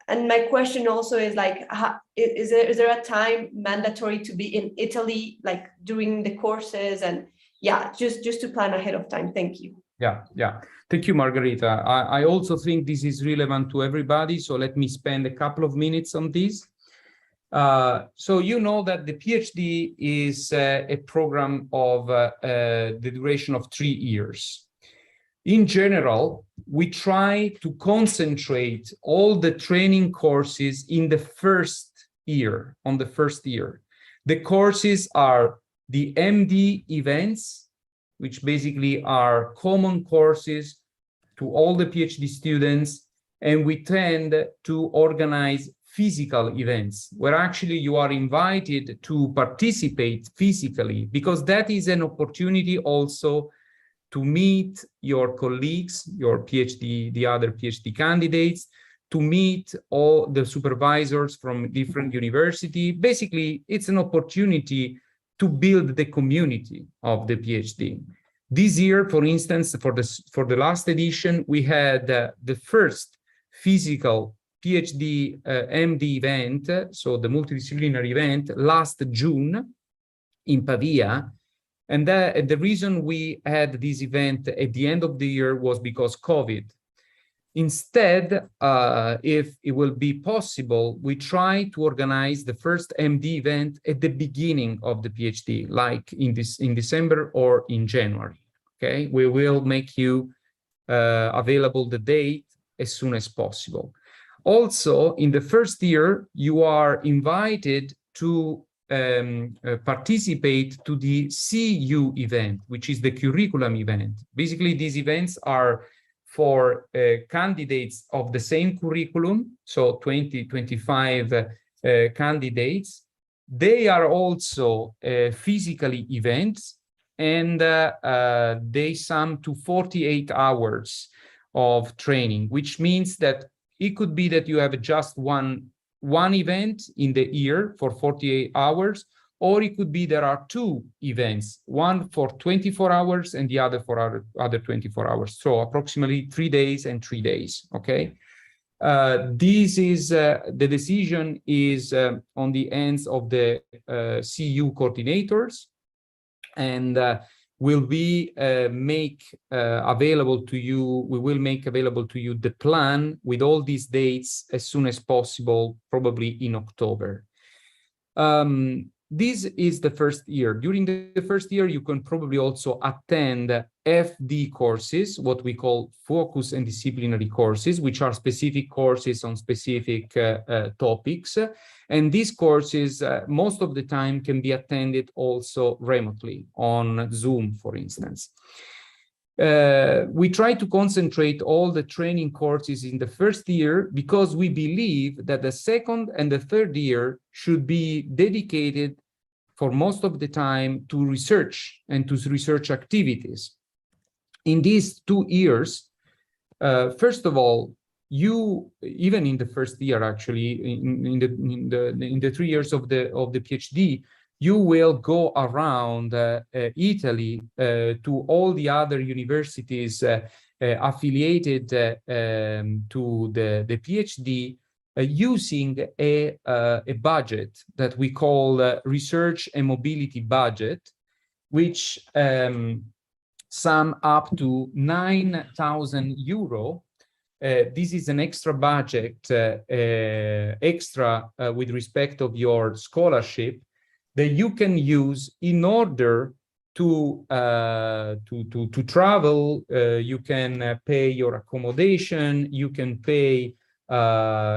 my question also is like, is there a time mandatory to be in Italy, like during the courses? And yeah, just to plan ahead of time. Thank you.
Yeah. Thank you, Margarita. I also think this is relevant to everybody. So let me spend a couple of minutes on this. So you know that the PhD is a program of the duration of 3 years. In general, we try to concentrate all the training courses in the first year, on the first year. The courses are the MD events, which basically are common courses to all the PhD students, and we tend to organize physical events where actually you are invited to participate physically, because that is an opportunity also to meet your colleagues, your PhD, the other PhD candidates, to meet all the supervisors from different universities. Basically, it's an opportunity to build the community of the PhD. This year, for instance, for the last edition, we had the first physical PhD MD event, so the multidisciplinary event, last June in Pavia. And the reason we had this event at the end of the year was because COVID. Instead, if it will be possible, we try to organize the first MD event at the beginning of the PhD, like in December or in January. Okay, we will make you available the date as soon as possible. Also, in the first year, you are invited to participate to the CU event, which is the curriculum event. Basically, these events are for candidates of the same curriculum, so 25 candidates. They are also physically events, and they sum to 48 hours of training, which means that it could be that you have just one event in the year for 48 hours, or it could be there are 2 events, one for 24 hours and the other for other 24 hours. So approximately 3 days and 3 days, okay? This is, the decision is on the ends of the CU coordinators, and will be make available to you, we will make available to you the plan with all these dates as soon as possible, probably in October. This is the first year. During the first year, you can probably also attend FD courses, what we call focus and disciplinary courses, which are specific courses on specific topics. And these courses, most of the time, can be attended also remotely on Zoom, for instance. We try to concentrate all the training courses in the first year because we believe that the second and the third year should be dedicated for most of the time to research and to research activities. In these 2 years, first of all, you, even in the first year, actually, in the 3 years of the PhD, you will go around Italy to all the other universities affiliated to the PhD, using a budget that we call research and mobility budget, which sum up to 9,000 euro. This is an extra budget, extra with respect of your scholarship, that you can use in order to travel. You can pay your accommodation, you can pay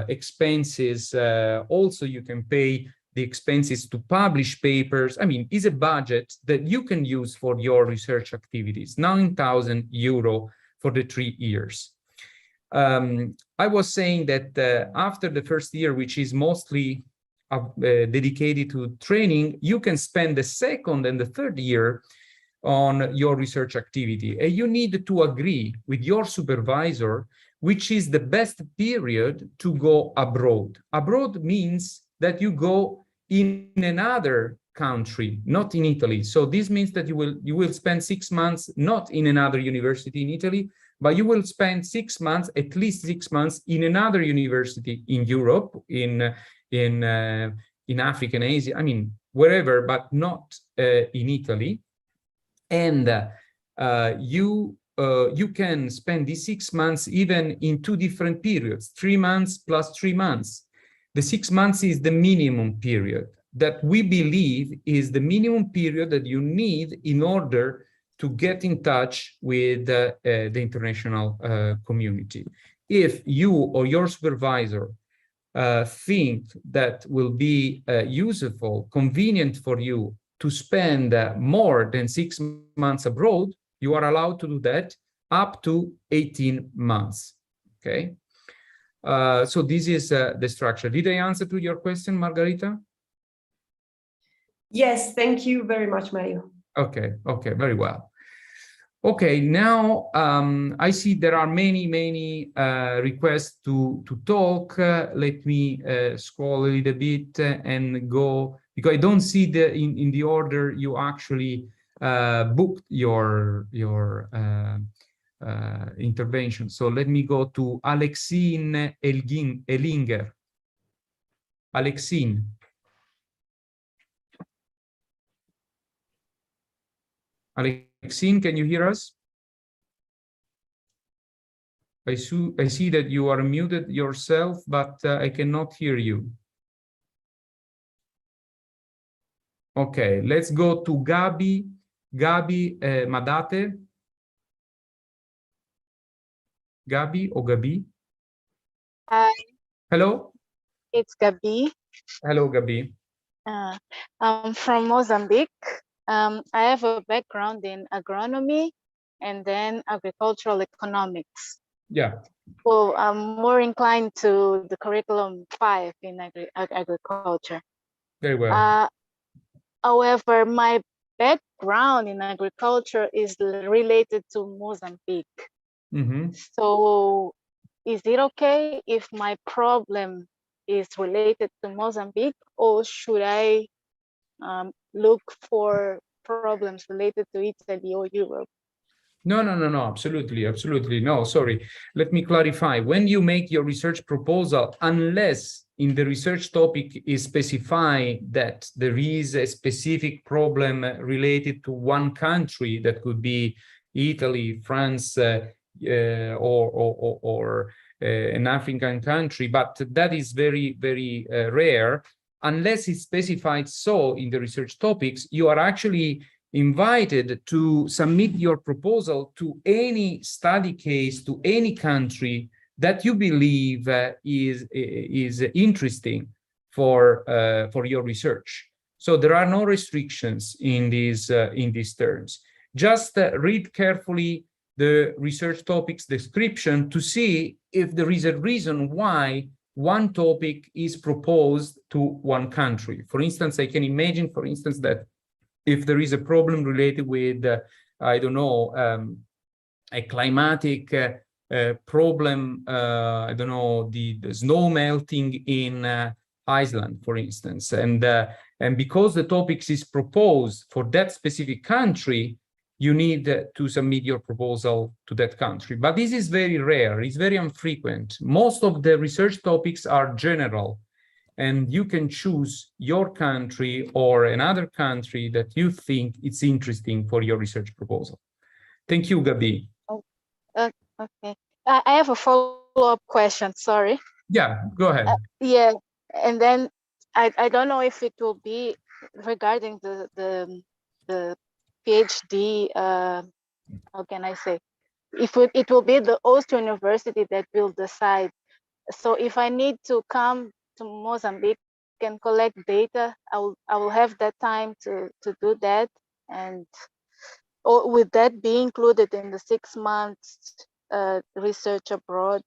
expenses, also you can pay the expenses to publish papers. I mean, it's a budget that you can use for your research activities, 9,000 euro for the 3 years. I was saying that after the first year, which is mostly dedicated to training, you can spend the second and the third year on your research activity. And you need to agree with your supervisor which is the best period to go abroad. Abroad means that you go in another country, not in Italy. So this means that you will spend 6 months not in another university in Italy, but you will spend 6 months, at least 6 months, in another university in Europe, in Africa and Asia, I mean, wherever, but not in Italy. And you can spend these 6 months even in 2 different periods, 3 months plus 3 months. The 6 months is the minimum period that we believe is the minimum period that you need in order to get in touch with the international community. If you or your supervisor think that will be useful, convenient for you to spend more than 6 months abroad, you are allowed to do that up to 18 months, okay? So this is the structure. Did I answer to your question, Margarita?
Yes, thank you very much, Mario.
Okay, okay, very well. Okay, now I see there are many requests to talk. Let me scroll a little bit and go, because I don't see in the order you actually booked your intervention. So let me go to Alexine Elinger. Alexine. Alexine, can you hear us? I see that you are muted yourself, but I cannot hear you. Okay, let's go to Gabi Madate. Gabi or Gabi?
Hi.
Hello?
It's Gabi.
Hello, Gabi.
I'm from Mozambique. I have a background in agronomy and then agricultural economics.
Yeah.
So I'm more inclined to the curriculum 5 in agriculture.
Very well.
However, my background in agriculture is related to Mozambique.
Mm-hmm.
So is it okay if my problem is related to Mozambique, or should I look for problems related to Italy or Europe?
No, absolutely. No, sorry. Let me clarify. When you make your research proposal, unless in the research topic is specified that there is a specific problem related to one country, that could be Italy, France, or an African country, but that is very rare. Unless it's specified so in the research topics, you are actually invited to submit your proposal to any study case, to any country that you believe is interesting for your research. So there are no restrictions in these terms. Just read carefully the research topics description to see if there is a reason why one topic is proposed to one country. For instance, I can imagine, for instance, that if there is a problem related with, I don't know, a climatic problem, I don't know, the snow melting in Iceland, for instance, and because the topics is proposed for that specific country, you need to submit your proposal to that country. But this is very rare, it's very infrequent. Most of the research topics are general, and you can choose your country or another country that you think it's interesting for your research proposal. Thank you, Gabi.
Oh, okay. I have a follow-up question, sorry.
Yeah, go ahead.
Yeah, and then I don't know if it will be regarding the PhD, how can I say? If it will be the host university that will decide. So if I need to come to Mozambique and collect data, I will have that time to do that, and or would that be included in the 6 months research abroad?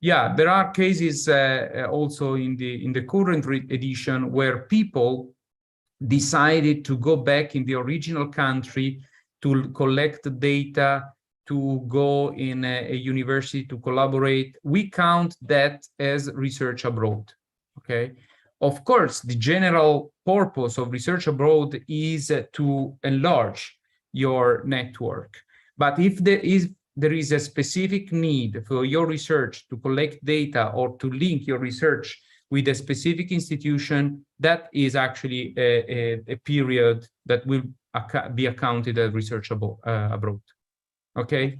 Yeah, there are cases also in the current edition where people decided to go back in the original country to collect data, to go in a university to collaborate. We count that as research abroad, okay? Of course, the general purpose of research abroad is to enlarge your network. But if there is a specific need for your research to collect data or to link your research with a specific institution, that is actually a period that will be accounted as research abroad. Okay?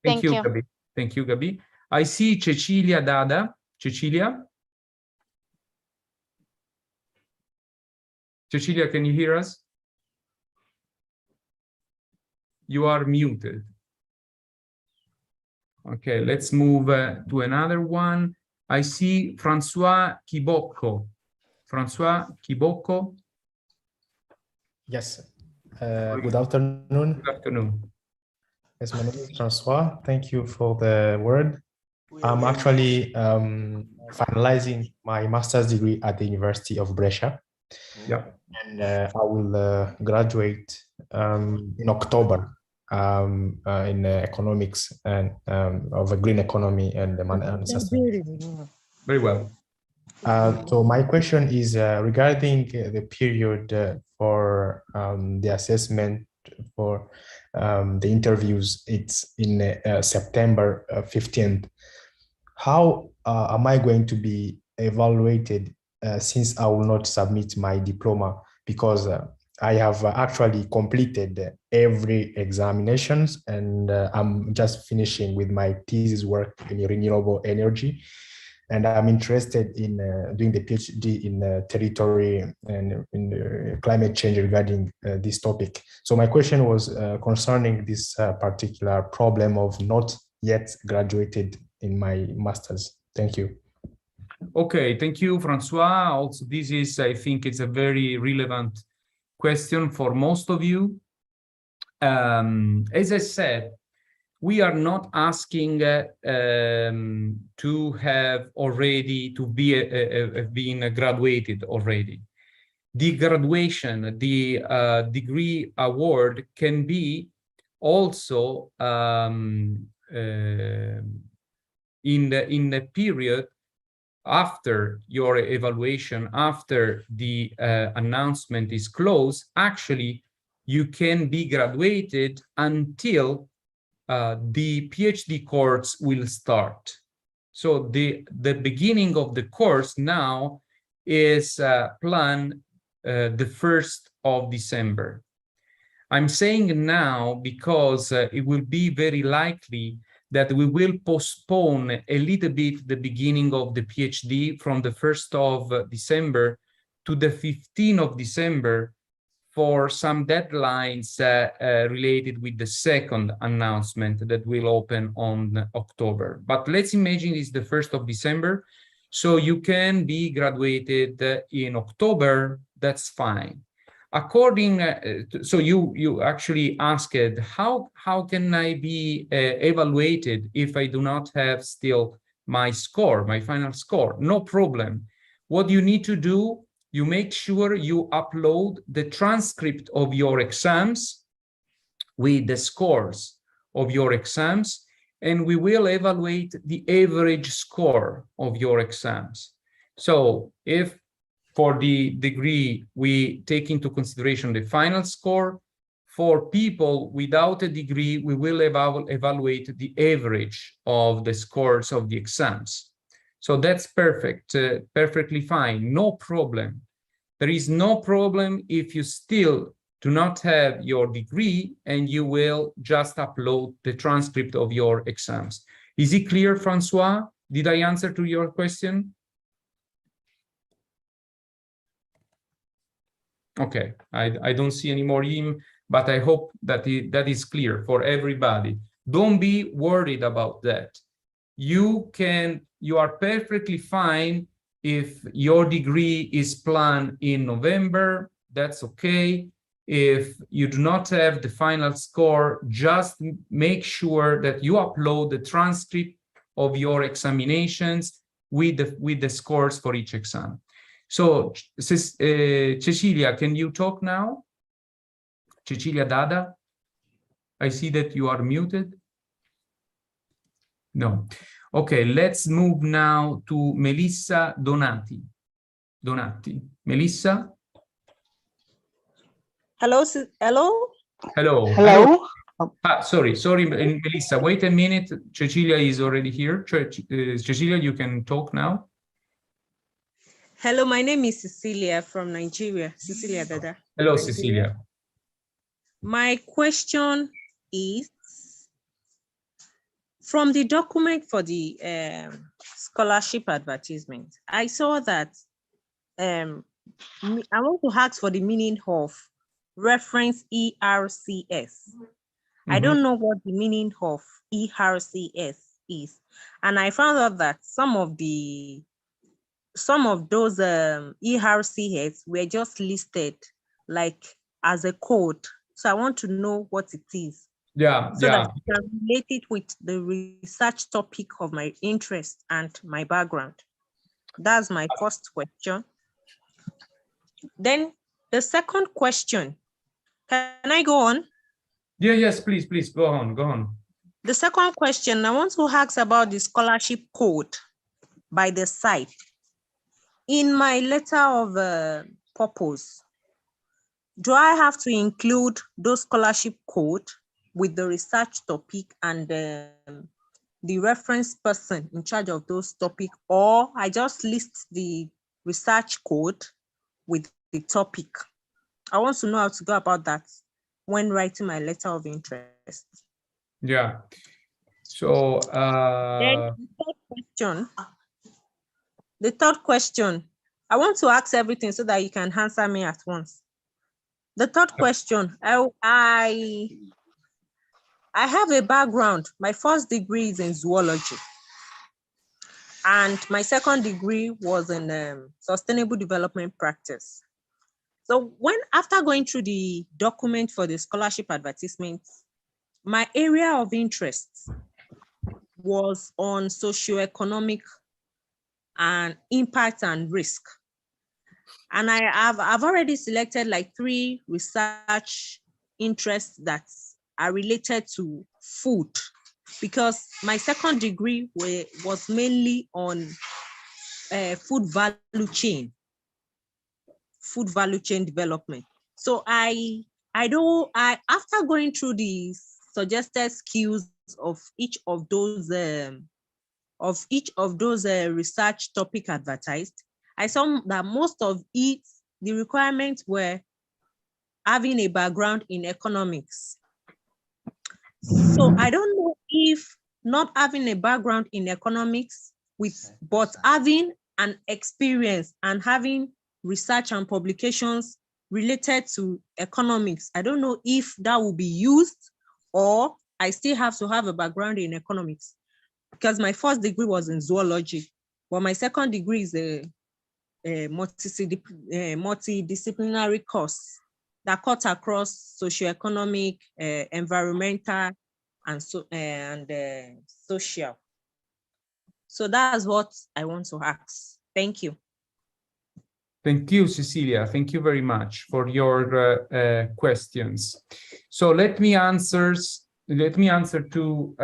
Thank you, Gabi. Thank you, Gabi. I see Cecilia Dada. Cecilia? Cecilia, can you hear us? You are muted. Okay, let's move to another one. I see Francois Kibocco. Francois Kibocco.
Yes. Good afternoon.
Good afternoon.
Yes, my name is Francois. Thank you for the word. I'm actually finalizing my master's degree at the University of Brescia.
Yeah.
And I will graduate in October in economics and of a green economy and sustainability.
Very well.
So my question is regarding the period for the assessment for the interviews. It's in September 15th. How am I going to be evaluated since I will not submit my diploma? Because I have actually completed every examinations and I'm just finishing with my thesis work in renewable energy. And I'm interested in doing the PhD in territory and in climate change regarding this topic. So my question was concerning this particular problem of not yet graduated in my master's. Thank you.
Okay, thank you, Francois. Also, this is, I think it's a very relevant question for most of you. As I said, we are not asking to have already, to be been graduated already. The graduation, the degree award can be also in the period after your evaluation, after the announcement is closed. Actually, you can be graduated until the PhD course will start. So the beginning of the course now is planned the 1st of December. I'm saying now because it will be very likely that we will postpone a little bit the beginning of the PhD from the 1st of December to the 15th of December for some deadlines related with the second announcement that will open on October. But let's imagine it's the 1st of December, so you can be graduated in October, that's fine. According, so you actually asked, how can I be evaluated if I do not have still my score, my final score? No problem. What you need to do, you make sure you upload the transcript of your exams with the scores of your exams, and we will evaluate the average score of your exams. So if for the degree, we take into consideration the final score. For people without a degree, we will evaluate the average of the scores of the exams. So that's perfect, perfectly fine, no problem. There is no problem if you still do not have your degree and you will just upload the transcript of your exams. Is it clear, Francois? Did I answer to your question? Okay, I don't see any more him, but I hope that that is clear for everybody. Don't be worried about that. You are perfectly fine if your degree is planned in November, that's okay. If you do not have the final score, just make sure that you upload the transcript of your examinations with the scores for each exam. So, Cecilia, can you talk now? Cecilia Dada? I see that you are muted. No. Okay, let's move now to Melissa Donati. Donati. Melissa?
Hello, hello?
Hello.
Hello?
Sorry, Melissa, wait a minute. Cecilia is already here. Cecilia, you can talk now.
Hello, my name is Cecilia from Nigeria. Cecilia Dada.
Hello,
Nigeria.
Cecilia.
My question is, from the document for the scholarship advertisement, I saw that I want to ask for the meaning of reference ERCS. I don't know what the meaning of ERCS is. And I found out that some of those ERCS were just listed like as a code. So I want to know what it is.
Yeah,
so that I can relate it with the research topic of my interest and my background. That's my first question. Then the second question, can I go on?
Yeah, yes, please, go on.
The second question, I want to ask about the scholarship code by the site. In my letter of purpose, do I have to include those scholarship code with the research topic and the reference person in charge of those topics, or I just list the research code with the topic? I want to know how to go about that when writing my letter of interest.
Yeah. So
then the third question, I want to ask everything so that you can answer me at once. The third question, I have a background. My first degree is in zoology, and my second degree was in sustainable development practice. So after going through the document for the scholarship advertisement, my area of interest was on socioeconomic and impact and risk. And I've already selected like 3 research interests that are related to food, because my second degree was mainly on food value chain development. So after going through the suggested skills of each of those research topic advertised, I saw that most of the requirements were having a background in economics. So I don't know if not having a background in economics but having an experience and having research and publications related to economics, I don't know if that will be used, or I still have to have a background in economics, because my first degree was in zoology, but my second degree is a multidisciplinary course that cut across socioeconomic, environmental, and social. So that's what I want to ask. Thank you.
Thank you, Cecilia. Thank you very much for your questions. So let me answer to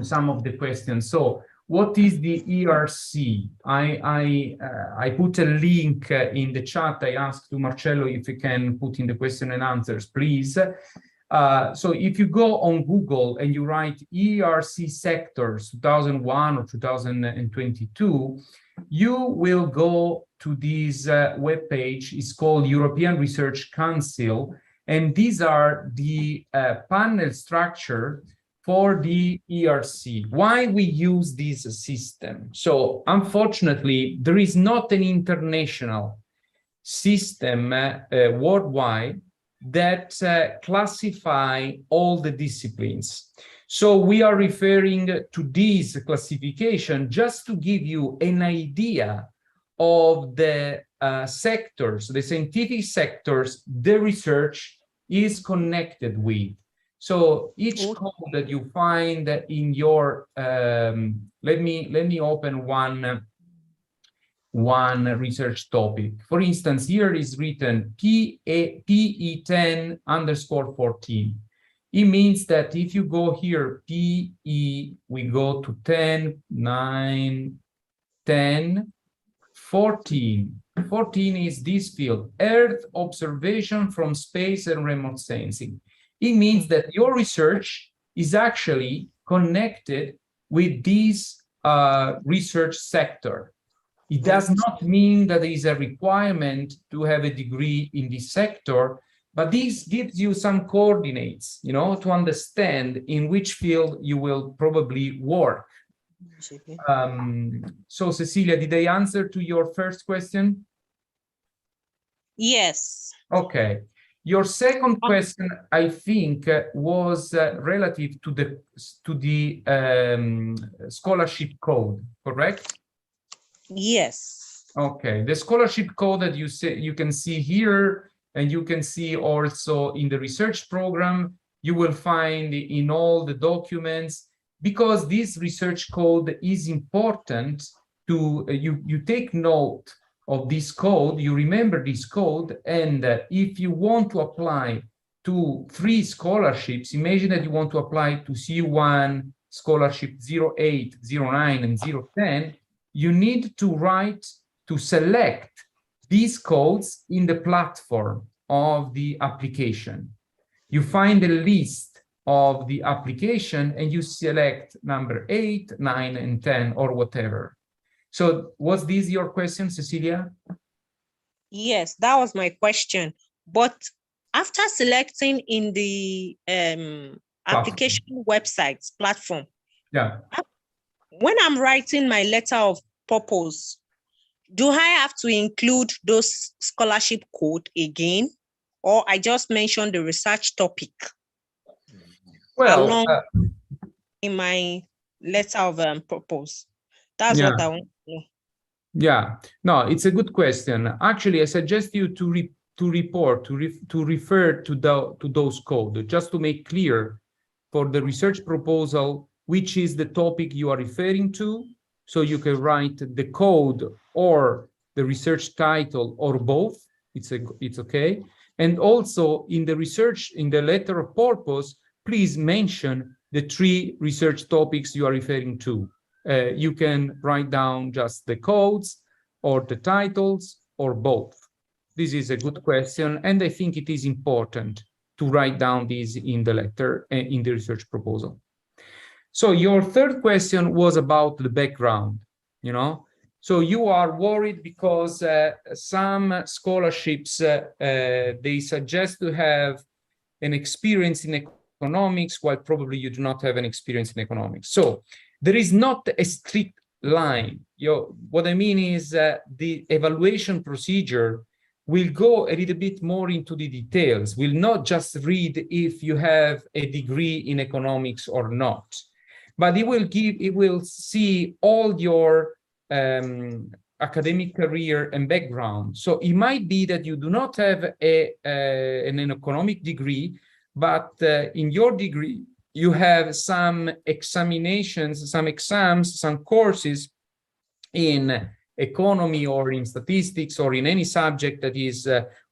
some of the questions. So what is the ERC? I put a link in the chat. I asked to Marcello if he can put in the question and answers, please. So if you go on Google and you write ERC sectors 2001 or 2022, you will go to this web page. It's called European Research Council, and these are the panel structure for the ERC. Why we use this system? So unfortunately, there is not an international system worldwide that classify all the disciplines. So we are referring to this classification just to give you an idea of the sectors, the scientific sectors the research is connected with. So each code that you find in your, let me open one research topic. For instance, here is written PE10_14. It means that if you go here, PE, we go to 10, 9, 10, 14. 14 is this field, Earth observation from space and remote sensing. It means that your research is actually connected with this research sector. It does not mean that there is a requirement to have a degree in this sector, but this gives you some coordinates, you know, to understand in which field you will probably work. So Cecilia, did I answer to your first question?
Yes.
Okay. Your second question, I think, was relative to the scholarship code, correct?
Yes.
Okay. The scholarship code that you can see here, and you can see also in the research program, you will find in all the documents, because this research code is important to, you take note of this code, you remember this code, and if you want to apply to 3 scholarships, imagine that you want to apply to C1 scholarship 08, 09, and 010, you need to select these codes in the platform of the application. You find a list of the application and you select number 8, 9, and 10 or whatever. So was this your question, Cecilia?
Yes, that was my question. But after selecting in the application website platform,
yeah,
when I'm writing my letter of purpose, do I have to include those scholarship code again, or I just mentioned the research topic?
Well,
along in my letter of purpose? That's
yeah.
what I want to know.
Yeah, no, it's a good question. Actually, I suggest you to refer to those codes, just to make clear for the research proposal which is the topic you are referring to. So you can write the code or the research title or both. It's okay. And also in the research, in the letter of purpose, please mention the 3 research topics you are referring to. You can write down just the codes or the titles or both. This is a good question, and I think it is important to write down these in the letter, in the research proposal. So your third question was about the background, you know? So you are worried because some scholarships, they suggest to have an experience in economics, while probably you do not have an experience in economics. So there is not a strict line. What I mean is the evaluation procedure will go a little bit more into the details, will not just read if you have a degree in economics or not, but it will see all your academic career and background. So it might be that you do not have an economic degree, but in your degree, you have some examinations, some exams, some courses in economy or in statistics or in any subject that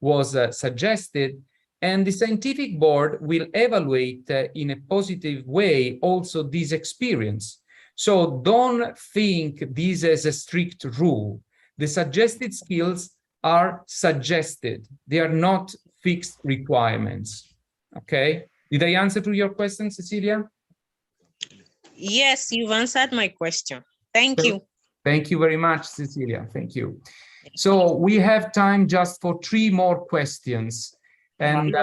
was suggested. And the scientific board will evaluate in a positive way also this experience. So don't think this as a strict rule. The suggested skills are suggested. They are not fixed requirements. Okay? Did I answer to your question, Cecilia?
Yes, you've answered my question. Thank you.
Thank you very much, Cecilia. Thank you. So we have time just for 3 more questions. And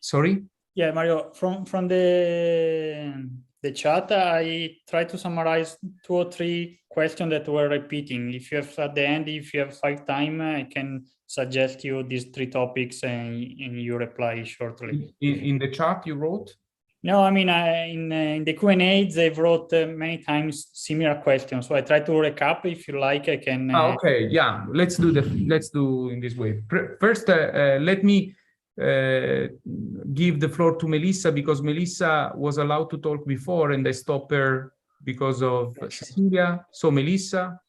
sorry?
Yeah, Mario, from the chat, I tried to summarize 2 or 3 questions that were repeating. If you have at the end, if you have 5 time, I can suggest you these 3 topics and you reply shortly.
In the chat you wrote?
No, I mean, in the Q&A, they've wrote many times similar questions. So I try to recap. If you like, I can.
Okay, yeah, let's do in this way. First, let me give the floor to Melissa, because Melissa was allowed to talk before and I stopped her because of Cecilia. So Melissa.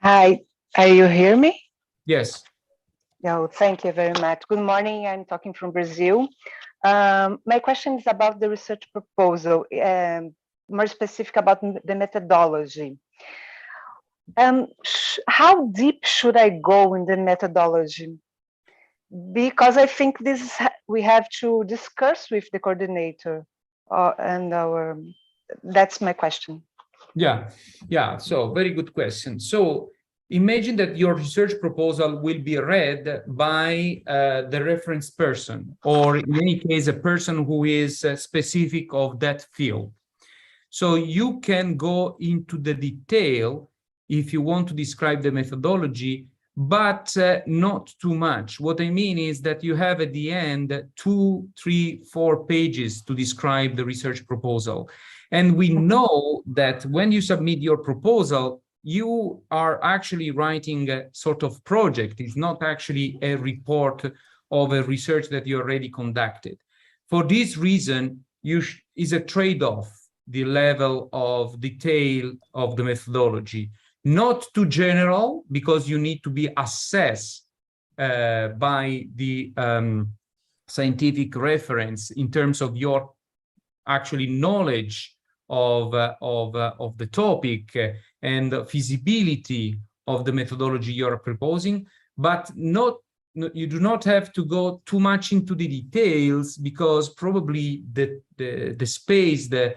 Hi, are you hear me?
Yes.
No, thank you very much. Good morning, I'm talking from Brazil. My question is about the research proposal, more specific about the methodology. How deep should I go in the methodology? Because I think we have to discuss with the coordinator that's my question.
Yeah, so very good question. So imagine that your research proposal will be read by the reference person, or in any case, a person who is specific of that field. So you can go into the detail if you want to describe the methodology, but not too much. What I mean is that you have at the end 2, 3, 4 pages to describe the research proposal. And we know that when you submit your proposal, you are actually writing a sort of project. It's not actually a report of a research that you already conducted. For this reason, is a trade-off, the level of detail of the methodology. Not too general, because you need to be assessed by the scientific reference in terms of your actually knowledge of the topic and the feasibility of the methodology you're proposing, but you do not have to go too much into the details, because probably the space, the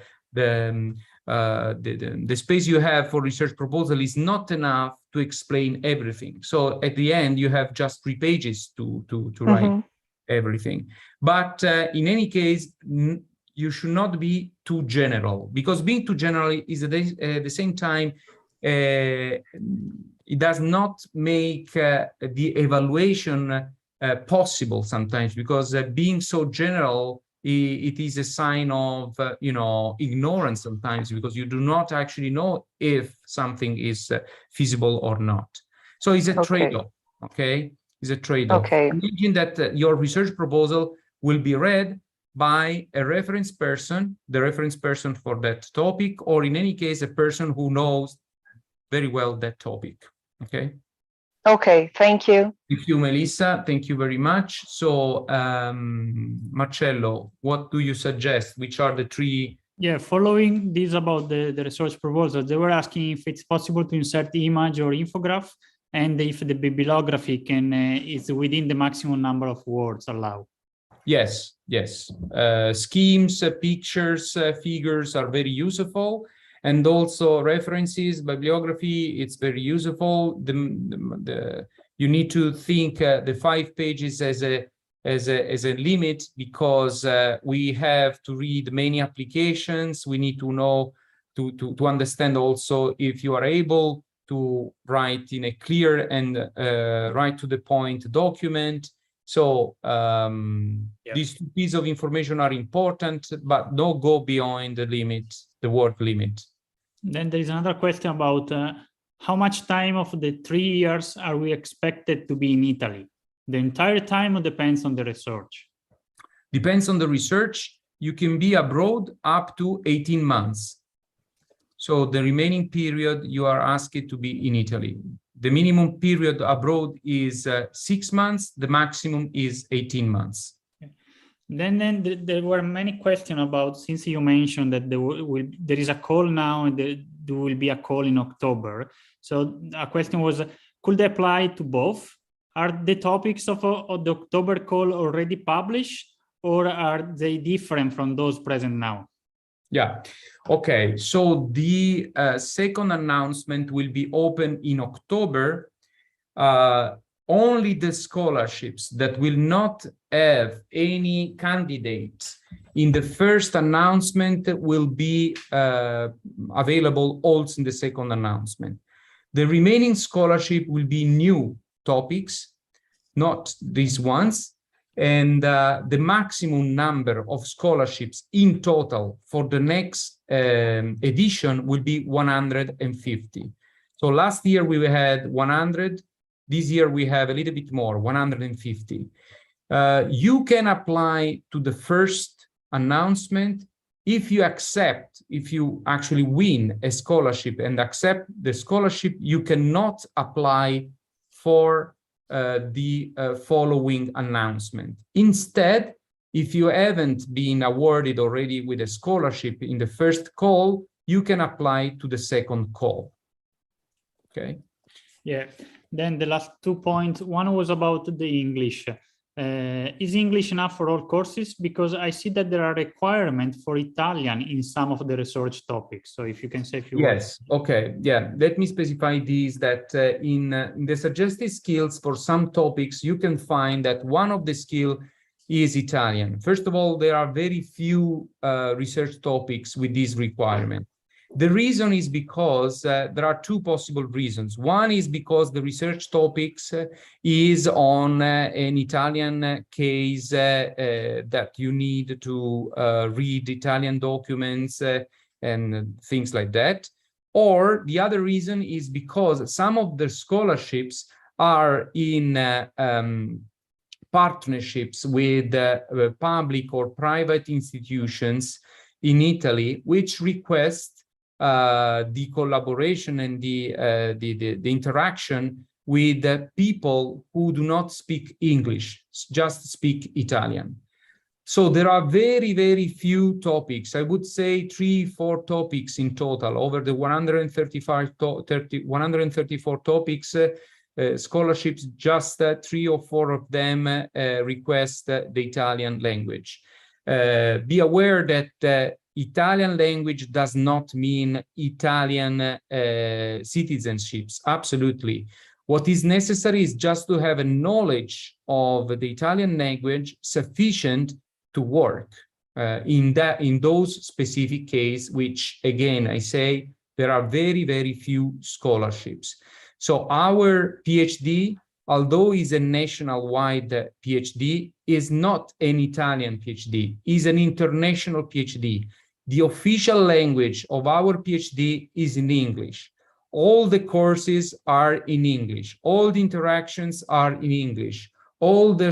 space you have for research proposal is not enough to explain everything. So at the end, you have just 3 pages to write everything. But in any case, you should not be too general, because being too general is at the same time, it does not make the evaluation possible sometimes, because being so general, it is a sign of ignorance sometimes, because you do not actually know if something is feasible or not. So it's a trade-off. Okay, it's a trade-off. Imagine that your research proposal will be read by a reference person, the reference person for that topic, or in any case, a person who knows very well that topic. Okay.
Okay, thank you.
Thank you, Melissa. Thank you very much. So, Marcello, what do you suggest? Which are the 3?
Yeah, following this about the research proposal, they were asking if it's possible to insert image or infograph, and if the bibliography is within the maximum number of words allowed.
Yes. Schemes, pictures, figures are very useful. And also references, bibliography, it's very useful. You need to think the 5 pages as a limit, because we have to read many applications. We need to know, to understand also if you are able to write in a clear and right to the point document. So these 2 pieces of information are important, but don't go beyond the limit, the word limit.
Then there is another question about how much time of the 3 years are we expected to be in Italy? The entire time, or depends on the research?
Depends on the research. You can be abroad up to 18 months. So the remaining period you are asked to be in Italy. The minimum period abroad is 6 months. The maximum is 18 months.
Then there were many questions about, since you mentioned that there is a call now and there will be a call in October. So a question was, could they apply to both? Are the topics of the October call already published, or are they different from those present now?
Yeah, okay. So the second announcement will be open in October. Only the scholarships that will not have any candidates in the first announcement will be available also in the second announcement. The remaining scholarship will be new topics, not these ones. And the maximum number of scholarships in total for the next edition will be 150. So last year we had 100. This year we have a little bit more, 150. You can apply to the first announcement if you actually win a scholarship and accept the scholarship. You cannot apply for the following announcement. Instead, if you haven't been awarded already with a scholarship in the first call, you can apply to the second call. Okay.
Yeah. Then the last 2 points. One was about the English. Is English enough for all courses? Because I see that there are requirements for Italian in some of the research topics. So if you can say a few words.
Yes, okay, yeah. Let me specify this, that in the suggested skills for some topics, you can find that one of the skill is Italian. First of all, there are very few research topics with this requirement. The reason is because there are two possible reasons. One is because the research topics is on an Italian case that you need to read Italian documents and things like that. Or the other reason is because some of the scholarships are in partnerships with public or private institutions in Italy, which request the collaboration and the interaction with people who do not speak English, just speak Italian. So there are very, very few topics. I would say 3-4 topics in total over the 134 topics. Scholarships, just 3 or 4 of them request the Italian language. Be aware that Italian language does not mean Italian citizenships, absolutely. What is necessary is just to have a knowledge of the Italian language sufficient to work in those specific cases, which again, I say, there are very, very few scholarships. So our PhD, although is a national-wide PhD, is not an Italian PhD, is an international PhD. The official language of our PhD is in English. All the courses are in English. All the interactions are in English. All the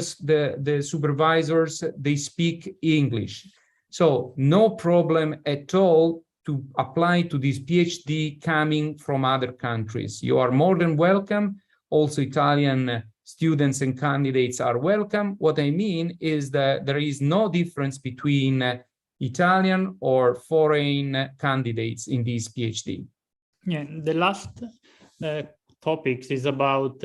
supervisors, they speak English. So no problem at all to apply to this PhD coming from other countries. You are more than welcome. Also Italian students and candidates are welcome. What I mean is that there is no difference between Italian or foreign candidates in this PhD.
Yeah, the last topics is about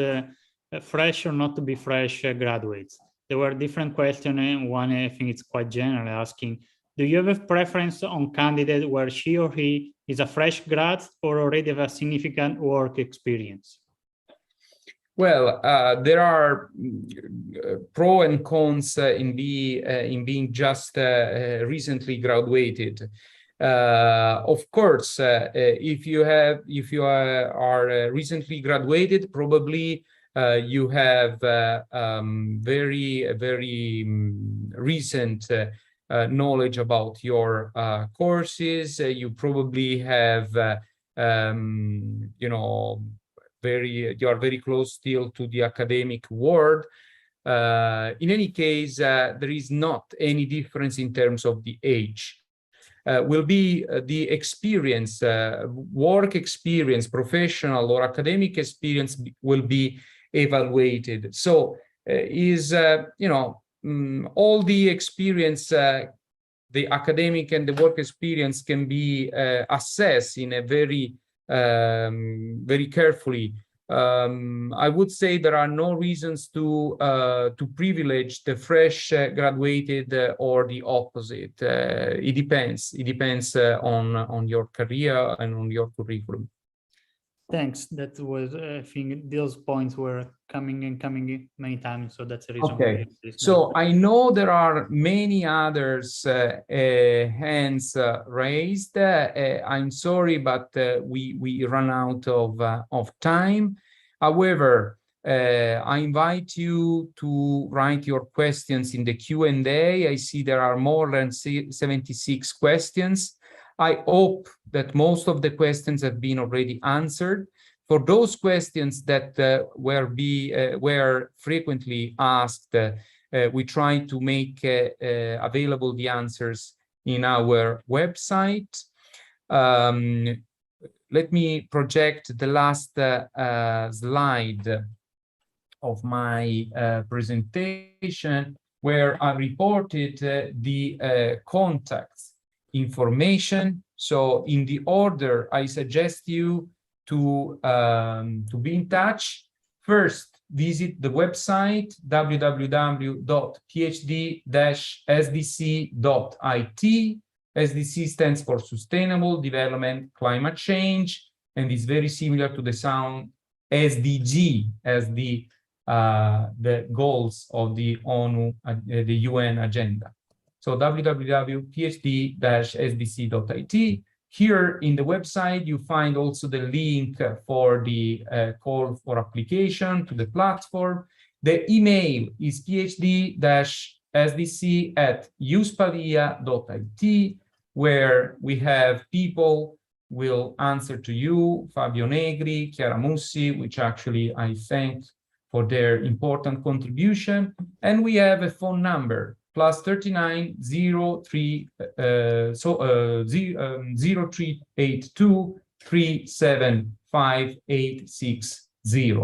fresh or not to be fresh graduates. There were different questions, and one I think it's quite general, asking, do you have a preference on candidate where she or he is a fresh grad or already have a significant work experience?
Well, there are pro and cons in being just recently graduated. Of course, if you are recently graduated, probably you have very recent knowledge about your courses. You probably have you know, you are very close still to the academic world. In any case, there is not any difference in terms of the age. Will be the experience, work experience, professional or academic experience will be evaluated. So you know, all the experience, the academic and the work experience can be assessed in a very carefully. I would say there are no reasons to privilege the fresh graduated or the opposite. It depends. It depends on your career and on your curriculum.
Thanks. That was, I think, those points were coming many times, so that's the reason.
Okay. So I know there are many others hands raised. I'm sorry, but we run out of time. However, I invite you to write your questions in the Q&A. I see there are more than 76 questions. I hope that most of the questions have been already answered. For those questions that were frequently asked, we try to make available the answers in our website. Let me project the last slide of my presentation, where I reported the contacts information. So in the order, I suggest you to be in touch, first visit the website www.phd-sdc.it. SDC stands for Sustainable Development Climate Change, and is very similar to the sound SDG as the goals of the the UN agenda. So www.phd-sdc.it. Here in the website, you find also the link for the call for application to the platform. The email is phd-sdc@uspavia.it, where we have people will answer to you, Fabio Negri, Chiara Mussi, which actually I thank for their important contribution. And we have a phone number, +39 0382 375 860.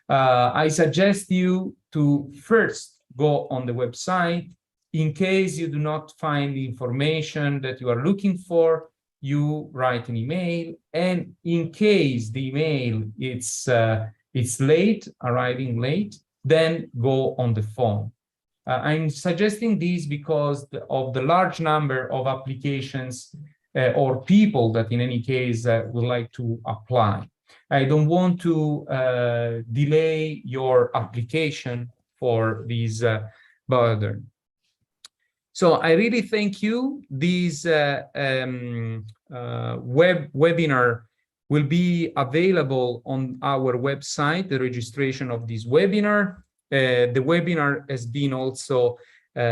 I suggest you to first go on the website. In case you do not find the information that you are looking for, you write an email, and in case the email it's late, arriving late, then go on the phone. I'm suggesting this because of the large number of applications or people that in any case would like to apply. I don't want to delay your application for this burden. So I really thank you. This webinar will be available on our website, the registration of this webinar. The webinar has been also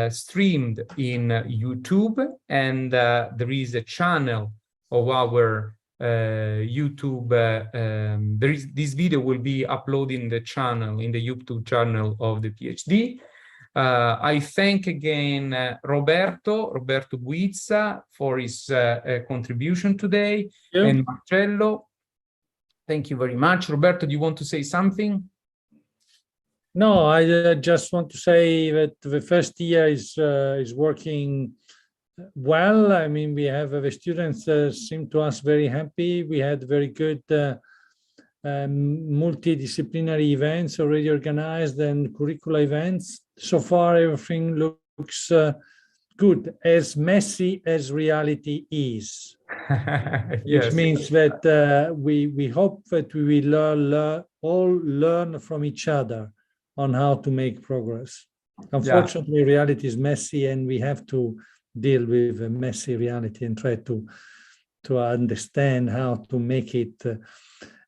streamed in YouTube, and there is a channel of our YouTube. This video will be uploaded in the channel, in the YouTube channel of the PhD. I thank again Roberto Buizza for his contribution today, and Marcello. Thank you very much. Roberto, do you want to say something?
No, I just want to say that the first year is working well. I mean, we have the students seem to us very happy. We had very good multidisciplinary events already organized and curricular events. So far, everything looks good, as messy as reality is.
Yes.
Which means that we hope that we will all learn from each other on how to make progress. Unfortunately, reality is messy, and we have to deal with a messy reality and try to understand how to make it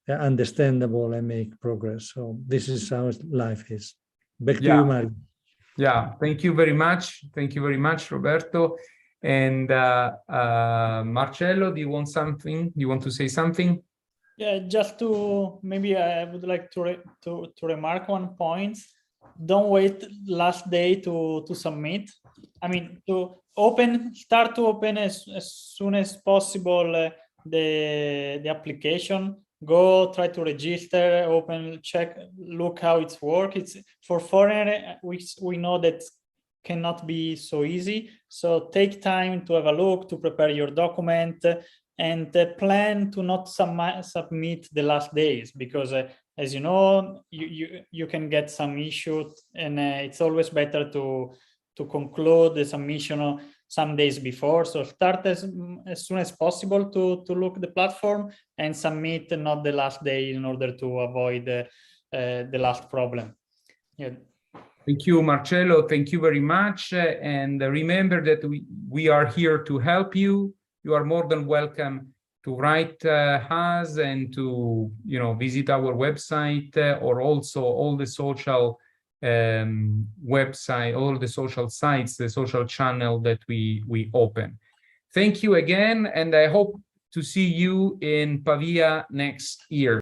understandable and make progress. So this is how life is. Back to you, Mario.
Yeah, thank you very much. Thank you very much, Roberto. And Marcello, do you want something? Do you want to say something?
Yeah, just to maybe I would like to remark one point. Don't wait last day to submit. I mean, start to open as soon as possible the application. Go try to register, open, check, look how it's work. It's for foreigner, we know that cannot be so easy. So take time to have a look, to prepare your document, and plan to not submit the last days, because as you know, you can get some issues, and it's always better to conclude the submission some days before. So start as soon as possible to look the platform and submit not the last day, in order to avoid the last problem. Yeah.
Thank you, Marcello. Thank you very much. And remember that we are here to help you. You are more than welcome to write us and to visit our website, or also all the social website, all the social sites, the social channel that we open. Thank you again, and I hope to see you in Pavia next year.